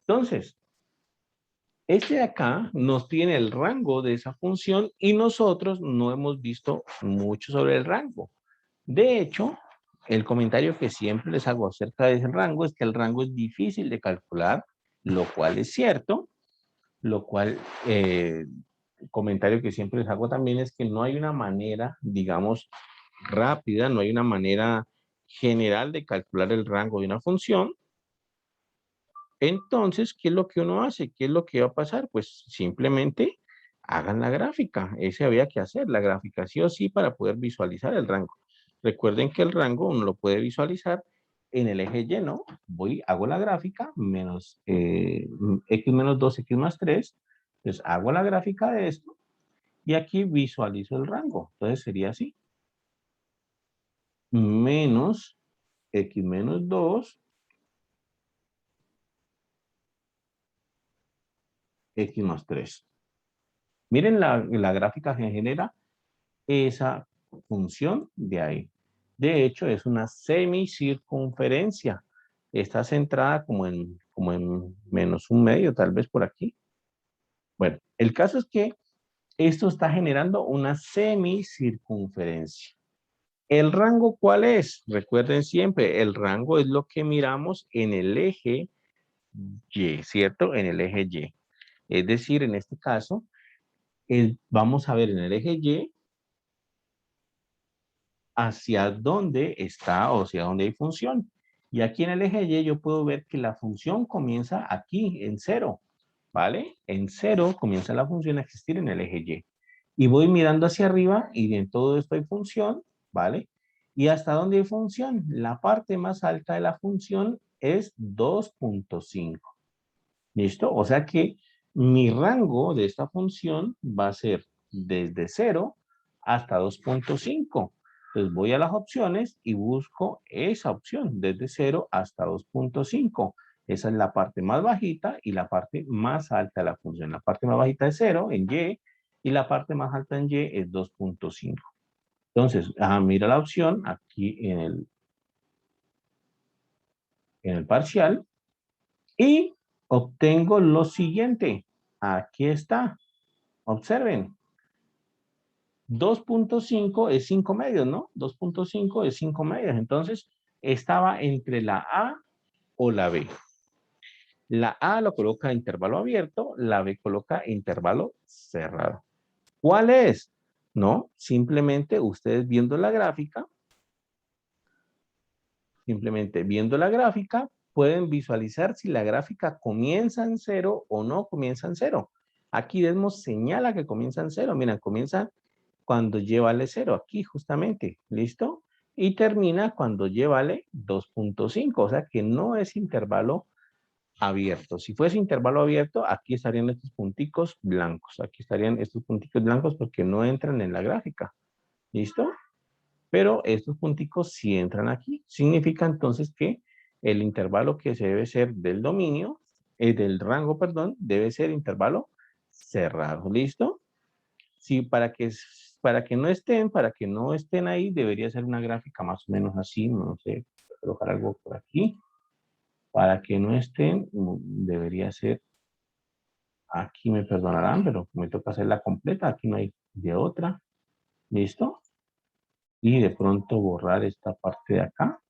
Entonces, este de acá nos tiene el rango de esa función y nosotros no hemos visto mucho sobre el rango. De hecho, el comentario que siempre les hago acerca de ese rango es que el rango es difícil de calcular, lo cual es cierto, lo cual, el comentario que siempre les hago también es que no hay una manera, digamos, rápida, no hay una manera general de calcular el rango de una función. Entonces, ¿qué es lo que uno hace? ¿Qué es lo que va a pasar? Pues simplemente hagan la gráfica. Ese había que hacer, la gráfica sí o sí para poder visualizar el rango. Recuerden que el rango uno lo puede visualizar en el eje Y, ¿no? Hago la gráfica, menos x menos 2, x más 3. Entonces hago la gráfica de esto y aquí visualizo el rango. Entonces sería así. Menos x menos 2, x más 3. Miren la gráfica que genera esa función de ahí. De hecho, es una semicircunferencia. Está centrada como en menos un medio, tal vez por aquí. Bueno, el caso es que esto está generando una semicircunferencia. ¿El rango cuál es? Recuerden siempre, el rango es lo que miramos en el eje Y, ¿cierto? En el eje Y. Es decir, en este caso, vamos a ver en el eje Y hacia dónde está o hacia dónde hay función. Y aquí en el eje Y yo puedo ver que la función comienza aquí en 0, ¿vale? En 0 comienza la función a existir en el eje Y. Y voy mirando hacia arriba y en todo esto hay función, ¿vale? ¿Y hasta dónde hay función? La parte más alta de la función es 2.5. ¿Listo? O sea que mi rango de esta función va a ser desde 0 hasta 2.5. Entonces voy a las opciones y busco esa opción, desde 0 hasta 2.5. Esa es la parte más bajita y la parte más alta de la función. La parte más bajita es 0 en Y y la parte más alta en Y es 2.5. Entonces, mira la opción aquí en el parcial y obtengo lo siguiente. Aquí está. Observen. 2.5 es 5 medios, ¿no? 2.5 es 5 medios. Entonces, estaba entre la A o la B. La A lo coloca intervalo abierto, la B coloca intervalo cerrado. ¿Cuál es? No, simplemente ustedes viendo la gráfica, pueden visualizar si la gráfica comienza en 0 o no comienza en 0. Aquí Desmos señala que comienza en 0. Miren, comienza cuando Y vale 0, aquí justamente, ¿listo? Y termina cuando Y vale 2.5, o sea que no es intervalo abierto. Si fuese intervalo abierto, aquí estarían estos punticos blancos. Aquí estarían estos punticos blancos porque no entran en la gráfica. ¿Listo? Pero estos punticos sí entran aquí. Significa entonces que el intervalo que se debe ser del dominio, del rango, perdón, debe ser intervalo cerrado. ¿Listo? Sí, para que no estén ahí, debería ser una gráfica más o menos así, no sé, colocar algo por aquí. Para que no estén, debería ser, aquí me perdonarán, pero me toca hacerla completa, aquí no hay de otra. ¿Listo? Y de pronto borrar esta parte de acá.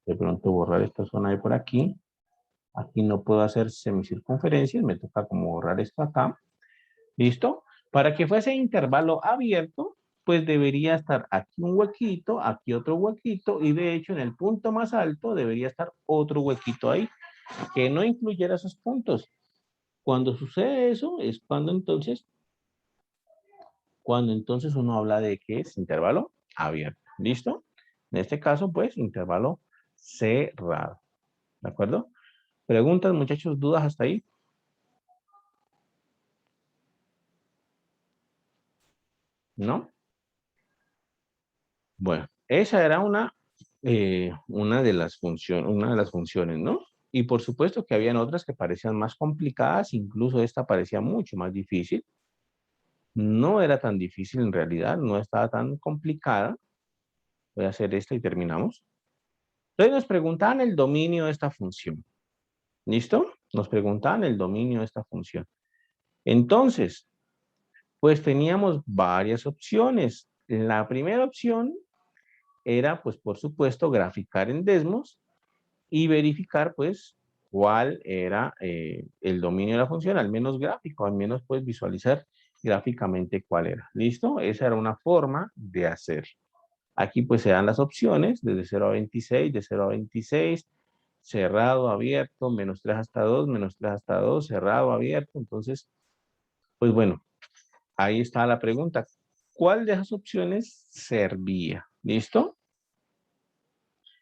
De pronto borrar esta zona de por aquí. Aquí no puedo hacer semicircunferencias, me toca como borrar esto acá. ¿Listo? Para que fuese intervalo abierto, pues debería estar aquí un huequito, aquí otro huequito, y de hecho en el punto más alto debería estar otro huequito ahí, que no incluyera esos puntos. Cuando sucede eso es cuando entonces uno habla de que es intervalo abierto. ¿Listo? En este caso, pues, intervalo cerrado. ¿De acuerdo? ¿Preguntas, muchachos? ¿Dudas hasta ahí? ¿No? Bueno, esa era una de las funciones, ¿no? Y por supuesto que habían otras que parecían más complicadas, incluso esta parecía mucho más difícil. No era tan difícil en realidad, no estaba tan complicada. Voy a hacer esto y terminamos. Entonces nos preguntaban el dominio de esta función. ¿Listo? Nos preguntaban el dominio de esta función. Entonces, pues teníamos varias opciones. La primera opción era, pues por supuesto, graficar en Desmos y verificar, pues, cuál era el dominio de la función, al menos gráfico, al menos pues visualizar gráficamente cuál era. ¿Listo? Esa era una forma de hacer. Aquí pues se dan las opciones, desde 0 a 26, de 0 a 26, cerrado, abierto, menos 3 hasta 2, menos 3 hasta 2, cerrado, abierto. Entonces, pues bueno, ahí está la pregunta. ¿Cuál de esas opciones servía? ¿Listo?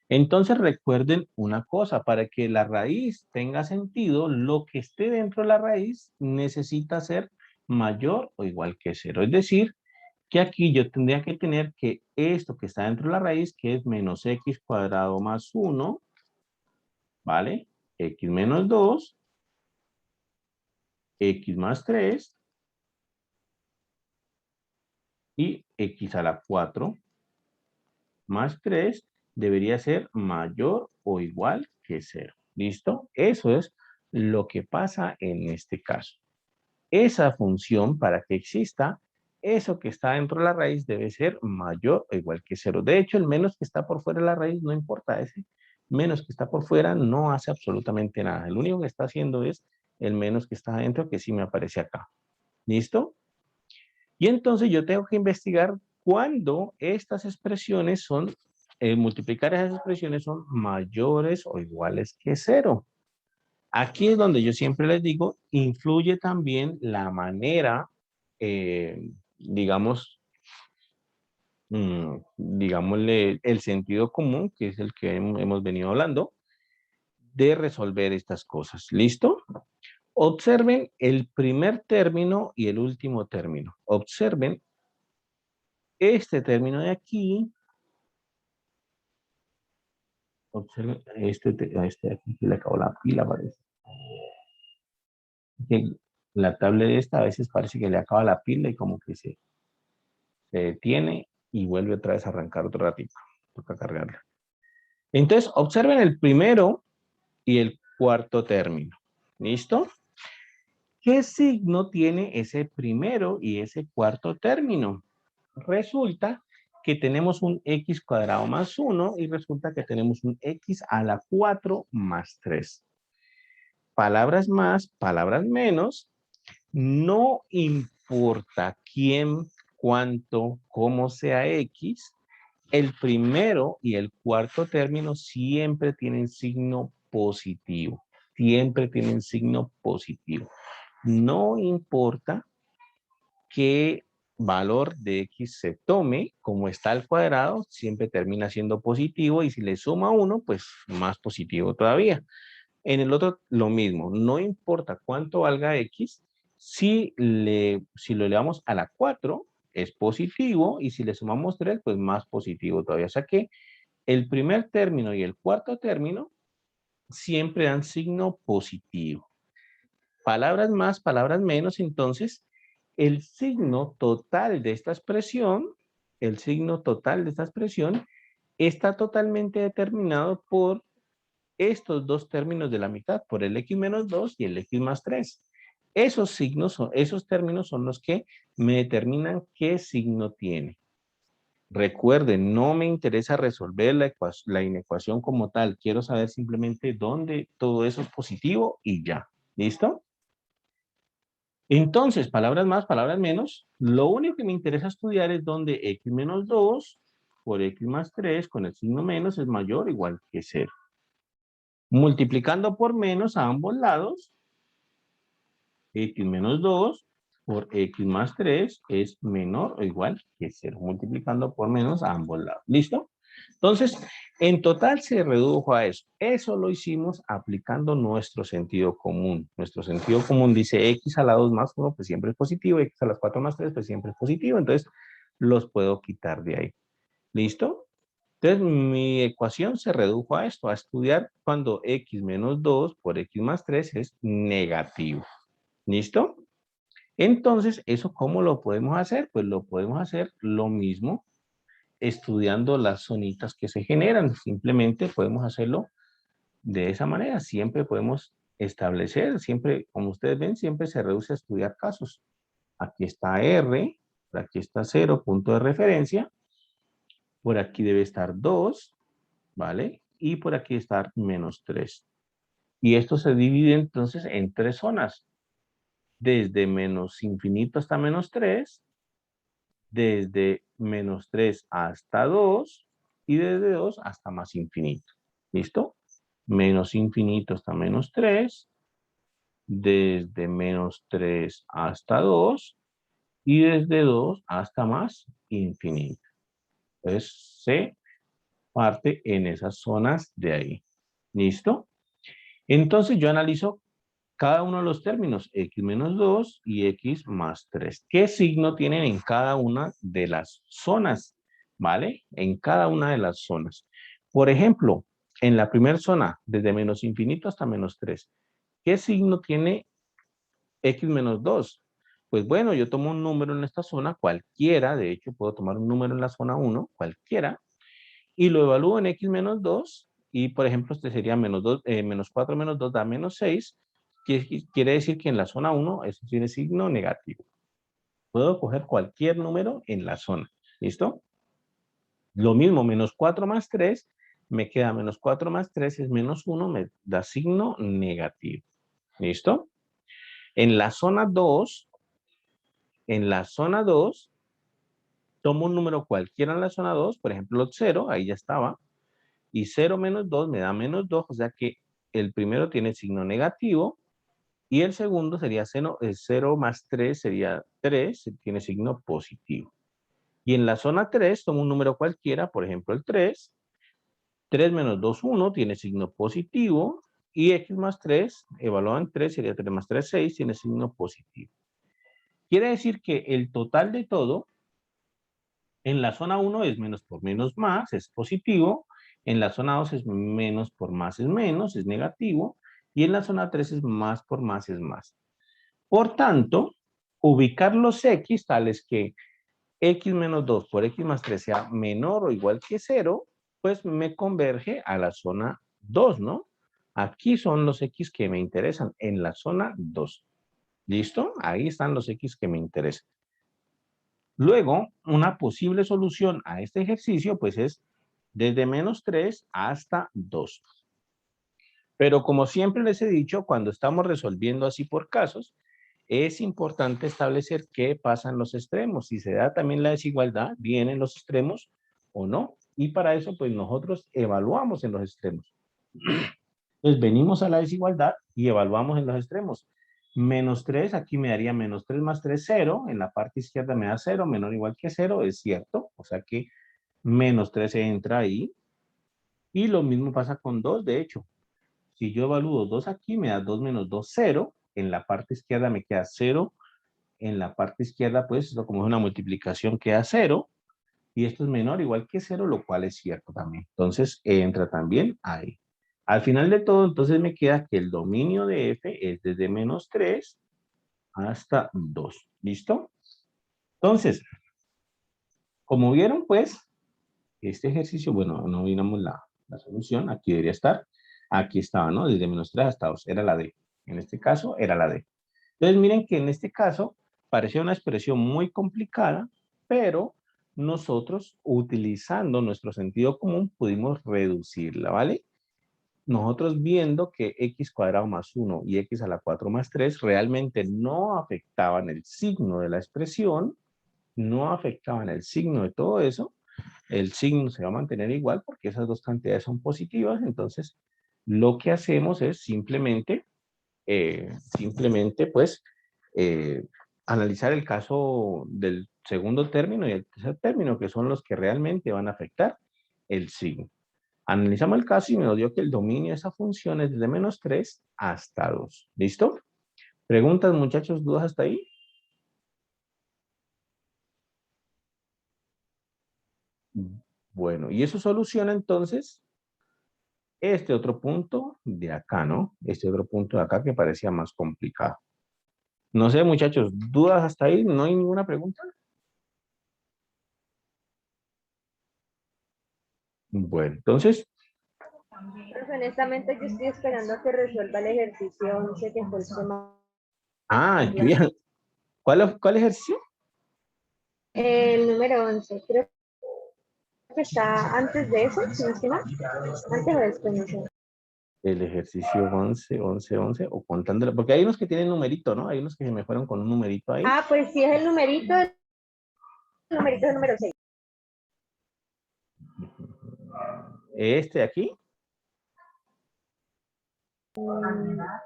Entonces recuerden una cosa, para que la raíz tenga sentido, lo que esté dentro de la raíz necesita ser mayor o igual que 0. Es decir, que aquí yo tendría que tener que esto que está dentro de la raíz, que es menos x cuadrado más 1, ¿vale? X menos 2, X más 3 y X a la 4 más 3 debería ser mayor o igual que 0. ¿Listo? Eso es lo que pasa en este caso. Esa función, para que exista, eso que está dentro de la raíz debe ser mayor o igual que 0. De hecho, el menos que está por fuera de la raíz no importa. Ese menos que está por fuera no hace absolutamente nada. El único que está haciendo es el menos que está adentro, que sí me aparece acá. ¿Listo? Y entonces yo tengo que investigar cuándo estas expresiones son, multiplicar esas expresiones son mayores o iguales que 0. Aquí es donde yo siempre les digo, influye también la manera, digamos, digámosle, el sentido común, que es el que hemos venido hablando, de resolver estas cosas. ¿Listo? Observen el primer término y el último término. Observen este término de aquí. Observen a este de aquí que le acabó la pila, parece. Que la tablet de esta a veces parece que le acaba la pila y como que se detiene y vuelve otra vez a arrancar otro ratito. Toca cargarla. Entonces, observen el primero y el cuarto término. ¿Listo? ¿Qué signo tiene ese primero y ese cuarto término? Resulta que tenemos un x cuadrado más 1 y resulta que tenemos un x a la 4 más 3. Palabras más, palabras menos, no importa quién, cuánto, cómo sea x, el primero y el cuarto término siempre tienen signo positivo. Siempre tienen signo positivo. No importa qué valor de x se tome, como está al cuadrado, siempre termina siendo positivo y si le suma 1, pues más positivo todavía. En el otro, lo mismo. No importa cuánto valga x, si lo elevamos a la 4, es positivo y si le sumamos 3, pues más positivo todavía. O sea que el primer término y el cuarto término siempre dan signo positivo. Palabras más, palabras menos, entonces, el signo total de esta expresión, el signo total de esta expresión está totalmente determinado por estos dos términos de la mitad, por el x menos 2 y el x más 3. Esos signos, esos términos son los que me determinan qué signo tiene. Recuerden, no me interesa resolver la inecuación como tal. Quiero saber simplemente dónde todo eso es positivo y ya. ¿Listo? Entonces, palabras más, palabras menos. Lo único que me interesa estudiar es dónde x menos 2 por x más 3 con el signo menos es mayor o igual que 0. Multiplicando por menos a ambos lados, x menos 2 por x más 3 es menor o igual que 0. Multiplicando por menos a ambos lados. ¿Listo? Entonces, en total se redujo a eso. Eso lo hicimos aplicando nuestro sentido común. Nuestro sentido común dice x a la 2 más 1, pues siempre es positivo. X a las 4 más 3, pues siempre es positivo. Entonces, los puedo quitar de ahí. ¿Listo? Entonces, mi ecuación se redujo a esto, a estudiar cuando x menos 2 por x más 3 es negativo. ¿Listo? Entonces, ¿eso cómo lo podemos hacer? Pues lo podemos hacer lo mismo estudiando las zonitas que se generan. Simplemente podemos hacerlo de esa manera. Siempre podemos establecer, siempre, como ustedes ven, siempre se reduce a estudiar casos. Aquí está R, por aquí está 0, punto de referencia. Por aquí debe estar 2, ¿vale? Y por aquí está menos 3. Y esto se divide entonces en tres zonas. Desde menos infinito hasta menos 3, desde menos 3 hasta 2 y desde 2 hasta más infinito. ¿Listo? Menos infinito hasta menos 3, desde menos 3 hasta 2 y desde 2 hasta más infinito. Entonces se parte en esas zonas de ahí. ¿Listo? Entonces yo analizo cada uno de los términos, x menos 2 y x más 3. ¿Qué signo tienen en cada una de las zonas? ¿Vale? En cada una de las zonas. Por ejemplo, en la primera zona, desde menos infinito hasta menos 3, ¿qué signo tiene x menos 2? Pues bueno, yo tomo un número en esta zona, cualquiera, de hecho puedo tomar un número en la zona 1, cualquiera, y lo evalúo en x menos 2, y por ejemplo este sería menos 2, menos 4 menos 2 da menos 6, que quiere decir que en la zona 1 eso tiene signo negativo. Puedo coger cualquier número en la zona, ¿listo? Lo mismo, menos 4 más 3, me queda menos 4 más 3 es menos 1, me da signo negativo, ¿listo? En la zona 2, tomo un número cualquiera en la zona 2, por ejemplo 0, ahí ya estaba, y 0 menos 2 me da menos 2, o sea que el primero tiene signo negativo y el segundo sería 0 más 3 sería 3, tiene signo positivo. Y en la zona 3 tomo un número cualquiera, por ejemplo el 3, 3 menos 2, 1, tiene signo positivo, Y x más 3, evaluado en 3, sería 3 más 3, 6, tiene signo positivo. Quiere decir que el total de todo en la zona 1 es menos por menos más, es positivo. En la zona 2 es menos por más es menos, es negativo. Y en la zona 3 es más por más es más. Por tanto, ubicar los x tales que x menos 2 por x más 3 sea menor o igual que 0, pues me converge a la zona 2, ¿no? Aquí son los x que me interesan, en la zona 2. ¿Listo? Ahí están los x que me interesan. Luego, una posible solución a este ejercicio, pues es desde menos 3 hasta 2. Pero como siempre les he dicho, cuando estamos resolviendo así por casos, es importante establecer qué pasa en los extremos. Si se da también la desigualdad, ¿vienen los extremos o no? Y para eso, pues nosotros evaluamos en los extremos. Entonces, venimos a la desigualdad y evaluamos en los extremos. Menos 3, aquí me daría menos 3 más 3, 0. En la parte izquierda me da 0, menor o igual que 0, es cierto. O sea que menos 13 entra ahí. Y lo mismo pasa con 2, de hecho. Si yo evalúo 2 aquí, me da 2 menos 2, 0. En la parte izquierda me queda 0. En la parte izquierda, pues, esto como es una multiplicación, queda 0. Y esto es menor o igual que 0, lo cual es cierto también. Entonces, entra también ahí. Al final de todo, entonces me queda que el dominio de f es desde menos 3 hasta 2. ¿Listo? Entonces, como vieron, pues, este ejercicio, bueno, no miramos la solución, aquí debería estar. Aquí estaba, ¿no? Desde menos 3 hasta 2, era la D. En este caso, era la D. Entonces, miren que en este caso, parecía una expresión muy complicada, pero nosotros, utilizando nuestro sentido común, pudimos reducirla, ¿vale? Nosotros viendo que x cuadrado más 1 y x a la 4 más 3 realmente no afectaban el signo de la expresión, no afectaban el signo de todo eso, el signo se va a mantener igual porque esas dos cantidades son positivas, entonces lo que hacemos es simplemente pues analizar el caso del segundo término y el tercer término, que son los que realmente van a afectar el signo. Analizamos el caso y me dio que el dominio de esa función es desde menos 3 hasta 2. ¿Listo? ¿Preguntas, muchachos? ¿Dudas hasta ahí? Bueno, y eso soluciona entonces este otro punto de acá, ¿no? Este otro punto de acá que parecía más complicado. No sé, muchachos, ¿dudas hasta ahí? ¿No hay ninguna pregunta? Bueno, entonces,
Profe, honestamente yo estoy esperando a que resuelva el ejercicio 11 que fue el tema.
yo ya, ¿cuál ejercicio?
El número 11, creo que está antes de eso, si no estoy mal. Antes o después, no sé.
El ejercicio 11, 11, 11, o contándolo, porque hay unos que tienen numerito, ¿no? Hay unos que se me fueron con un numerito ahí.
Ah, pues sí es el numerito es el número 6.
Este de aquí.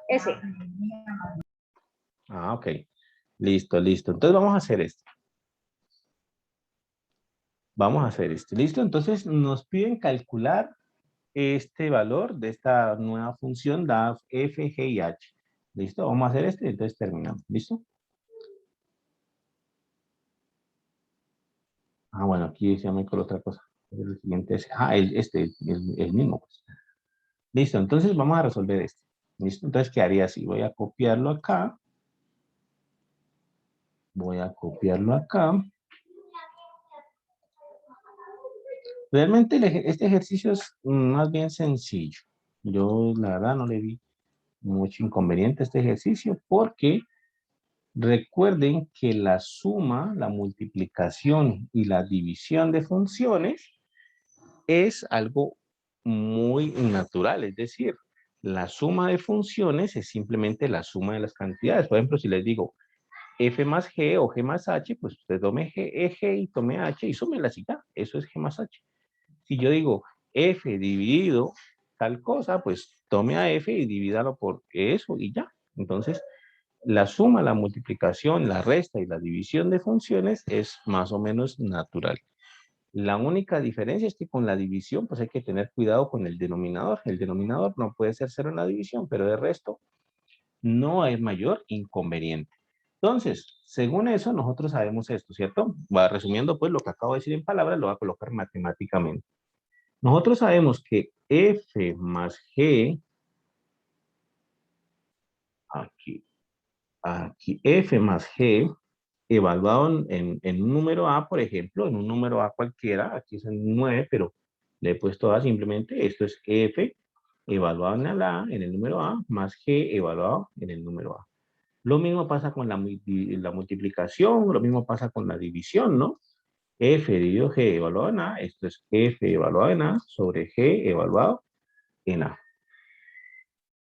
Ese.
Ah, ok. Listo, listo. Entonces vamos a hacer esto. Vamos a hacer esto. ¿Listo? Entonces nos piden calcular este valor de esta nueva función da f, g y h. ¿Listo? Vamos a hacer esto y entonces terminamos. ¿Listo? Ah, bueno, aquí decía Michael otra cosa. El siguiente es, el mismo. Pues. Listo, entonces vamos a resolver este. ¿Listo? Entonces quedaría así. Voy a copiarlo acá. Voy a copiarlo acá. Realmente este ejercicio es más bien sencillo. Yo la verdad no le vi mucho inconveniente a este ejercicio porque recuerden que la suma, la multiplicación y la división de funciones es algo muy natural, es decir, la suma de funciones es simplemente la suma de las cantidades. Por ejemplo, si les digo f más g o g más h, pues usted tome g y tome h y súmelas y ya, eso es g más h. Si yo digo f dividido tal cosa, pues tome a f y divídalo por eso y ya. Entonces, la suma, la multiplicación, la resta y la división de funciones es más o menos natural. La única diferencia es que con la división, pues hay que tener cuidado con el denominador. El denominador no puede ser 0 en la división, pero de resto no hay mayor inconveniente. Entonces, según eso, nosotros sabemos esto, ¿cierto? Va resumiendo, pues, lo que acabo de decir en palabras, lo voy a colocar matemáticamente. Nosotros sabemos que F más G, aquí F más G, evaluado en un número A, por ejemplo, en un número A cualquiera, aquí es en 9, pero le he puesto A simplemente, esto es F evaluado en el A, en el número A, más G evaluado en el número A. Lo mismo pasa con la multiplicación, lo mismo pasa con la división, ¿no? F dividido G evaluado en A, esto es F evaluado en A sobre G evaluado en A.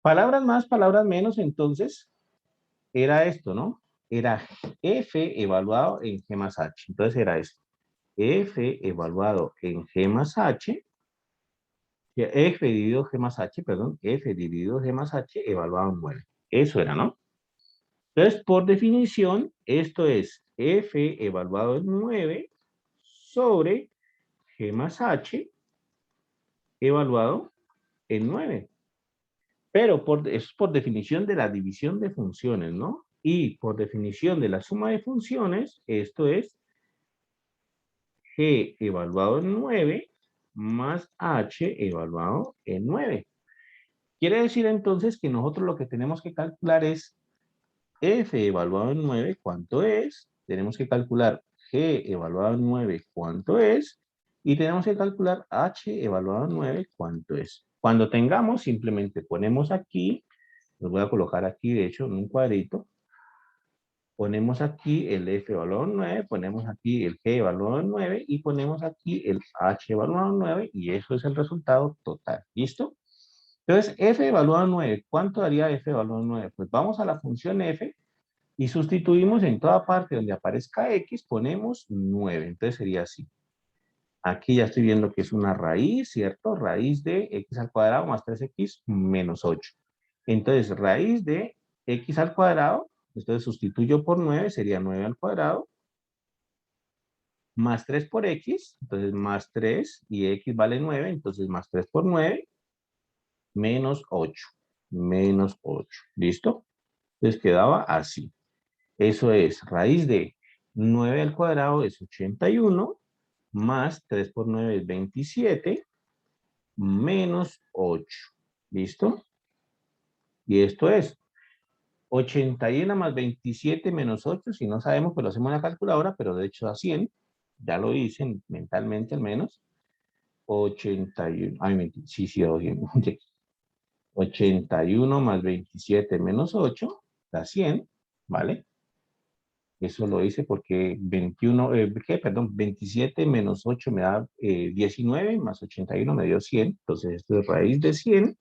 Palabras más, palabras menos, entonces, era esto, ¿no? Era F evaluado en G más H. Entonces era esto. F evaluado en G más H, F dividido G más H, perdón, F dividido G más H evaluado en 9. Eso era, ¿no? Entonces, por definición, esto es F evaluado en 9 sobre G más H evaluado en 9. Pero es por definición de la división de funciones, ¿no? Y por definición de la suma de funciones, esto es G evaluado en 9 más H evaluado en 9. Quiere decir entonces que nosotros lo que tenemos que calcular es F evaluado en 9, ¿cuánto es? Tenemos que calcular G evaluado en 9, ¿cuánto es? Y tenemos que calcular H evaluado en 9, ¿cuánto es? Cuando tengamos, simplemente ponemos aquí, los voy a colocar aquí, de hecho, en un cuadrito. Ponemos aquí el F evaluado en 9, ponemos aquí el G evaluado en 9 y ponemos aquí el H evaluado en 9 y eso es el resultado total. ¿Listo? Entonces, F evaluado en 9, ¿cuánto daría F evaluado en 9? Pues vamos a la función F y sustituimos en toda parte donde aparezca X, ponemos 9. Entonces sería así. Aquí ya estoy viendo que es una raíz, ¿cierto? Raíz de X al cuadrado más 3X menos 8. Entonces, raíz de X al cuadrado, entonces sustituyo por 9, sería 9 al cuadrado, más 3 por X, entonces más 3, y X vale 9, entonces más 3 por 9, menos 8. Menos 8. ¿Listo? Entonces quedaba así. Eso es raíz de 9 al cuadrado es 81, más 3 por 9 es 27, menos 8. ¿Listo? Y esto es 81 más 27 menos 8. Si no sabemos, pues lo hacemos en la calculadora, pero de hecho da 100. Ya lo hice mentalmente al menos. 81, ay, sí, sí, 81 más 27 menos 8 da 100, ¿vale? Eso lo hice porque 21, perdón, 27 menos 8 me da 19, más 81 me dio 100. Entonces esto es raíz de 100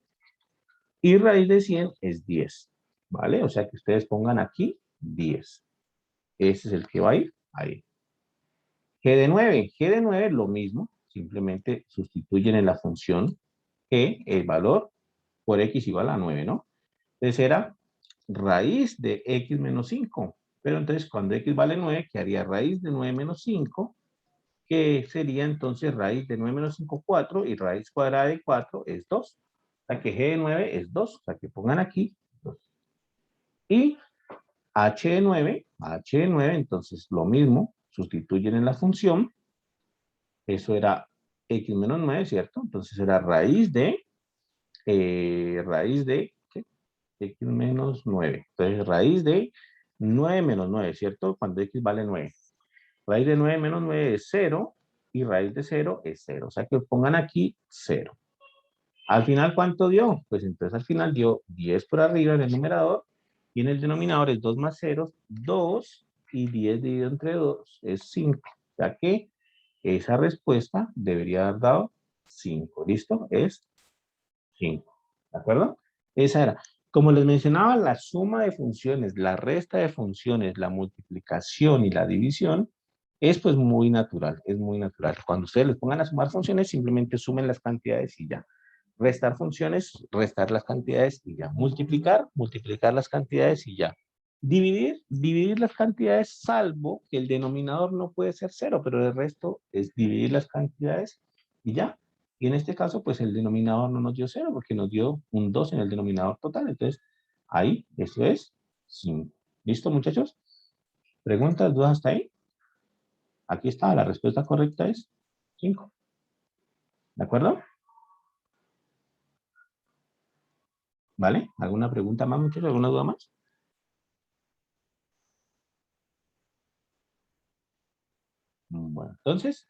y raíz de 100 es 10, ¿vale? O sea que ustedes pongan aquí 10. Ese es el que va a ir ahí. G de 9 es lo mismo, simplemente sustituyen en la función G el valor por X igual a 9, ¿no? Entonces era raíz de X menos 5. Pero entonces cuando X vale 9, quedaría raíz de 9 menos 5, que sería entonces raíz de 9 menos 5, 4, y raíz cuadrada de 4 es 2. O sea que G de 9 es 2, o sea que pongan aquí 2. Y H de 9, entonces lo mismo, sustituyen en la función, eso era X menos 9, ¿cierto? Entonces era raíz de ¿qué? X menos 9. Entonces raíz de 9 menos 9, ¿cierto? Cuando X vale 9. Raíz de 9 menos 9 es 0 y raíz de 0 es 0. O sea que pongan aquí 0. Al final, ¿cuánto dio? Pues entonces al final dio 10 por arriba en el numerador y en el denominador es 2 más 0, 2 y 10 dividido entre 2 es 5. O sea que esa respuesta debería haber dado 5. ¿Listo? Es 5. ¿De acuerdo? Esa era. Como les mencionaba, la suma de funciones, la resta de funciones, la multiplicación y la división es pues muy natural, es muy natural. Cuando ustedes les pongan a sumar funciones, simplemente sumen las cantidades y ya. Restar funciones, restar las cantidades y ya. Multiplicar, multiplicar las cantidades y ya. Dividir las cantidades, salvo que el denominador no puede ser 0, pero el resto es dividir las cantidades y ya. Y en este caso, pues el denominador no nos dio 0 porque nos dio un 2 en el denominador total. Entonces, ahí, eso es 5. ¿Listo, muchachos? ¿Preguntas, dudas hasta ahí? Aquí está, la respuesta correcta es 5. ¿De acuerdo? ¿Vale? ¿Alguna pregunta más, muchachos? ¿Alguna duda más? Bueno, entonces,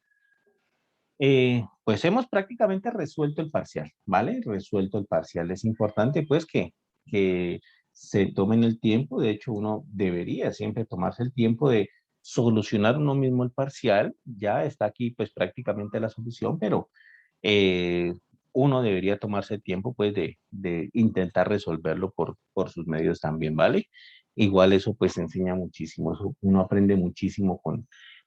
pues hemos prácticamente resuelto el parcial, ¿vale? Resuelto el parcial. Es importante, pues, que se tomen el tiempo. De hecho, uno debería siempre tomarse el tiempo de solucionar uno mismo el parcial. Ya está aquí, pues, prácticamente la solución, pero eh, uno debería tomarse el tiempo, pues, de intentar resolverlo por sus medios también, ¿vale? Igual eso, pues, enseña muchísimo. Eso, uno aprende muchísimo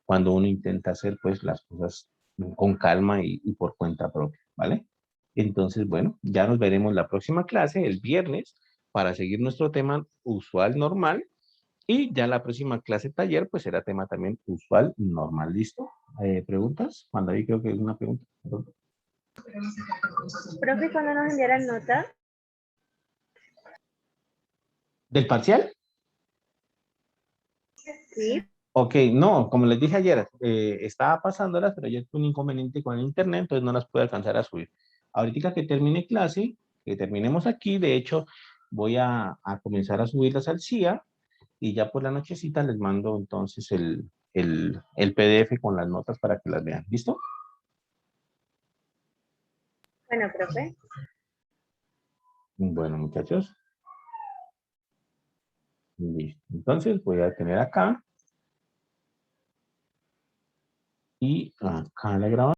cuando uno intenta hacer, pues, las cosas con calma y por cuenta propia, ¿vale? Entonces, bueno, ya nos veremos la próxima clase, el viernes, para seguir nuestro tema usual normal. Y ya la próxima clase taller, pues será tema también usual normal. ¿Listo? ¿Preguntas? Cuando ahí creo que es una pregunta.
Profe, cuando nos enviaran nota,
¿Del parcial?
sí.
Ok, no, como les dije ayer, estaba pasándolas, pero ayer tuve un inconveniente con el internet, entonces no las pude alcanzar a subir. Ahorita que termine clase, que terminemos aquí, de hecho, voy a comenzar a subirlas al CIA y ya por la nochecita les mando entonces el PDF con las notas para que las vean. ¿Listo?
Bueno, profe.
Bueno, muchachos. Listo. Entonces voy a tener acá y acá la grabación.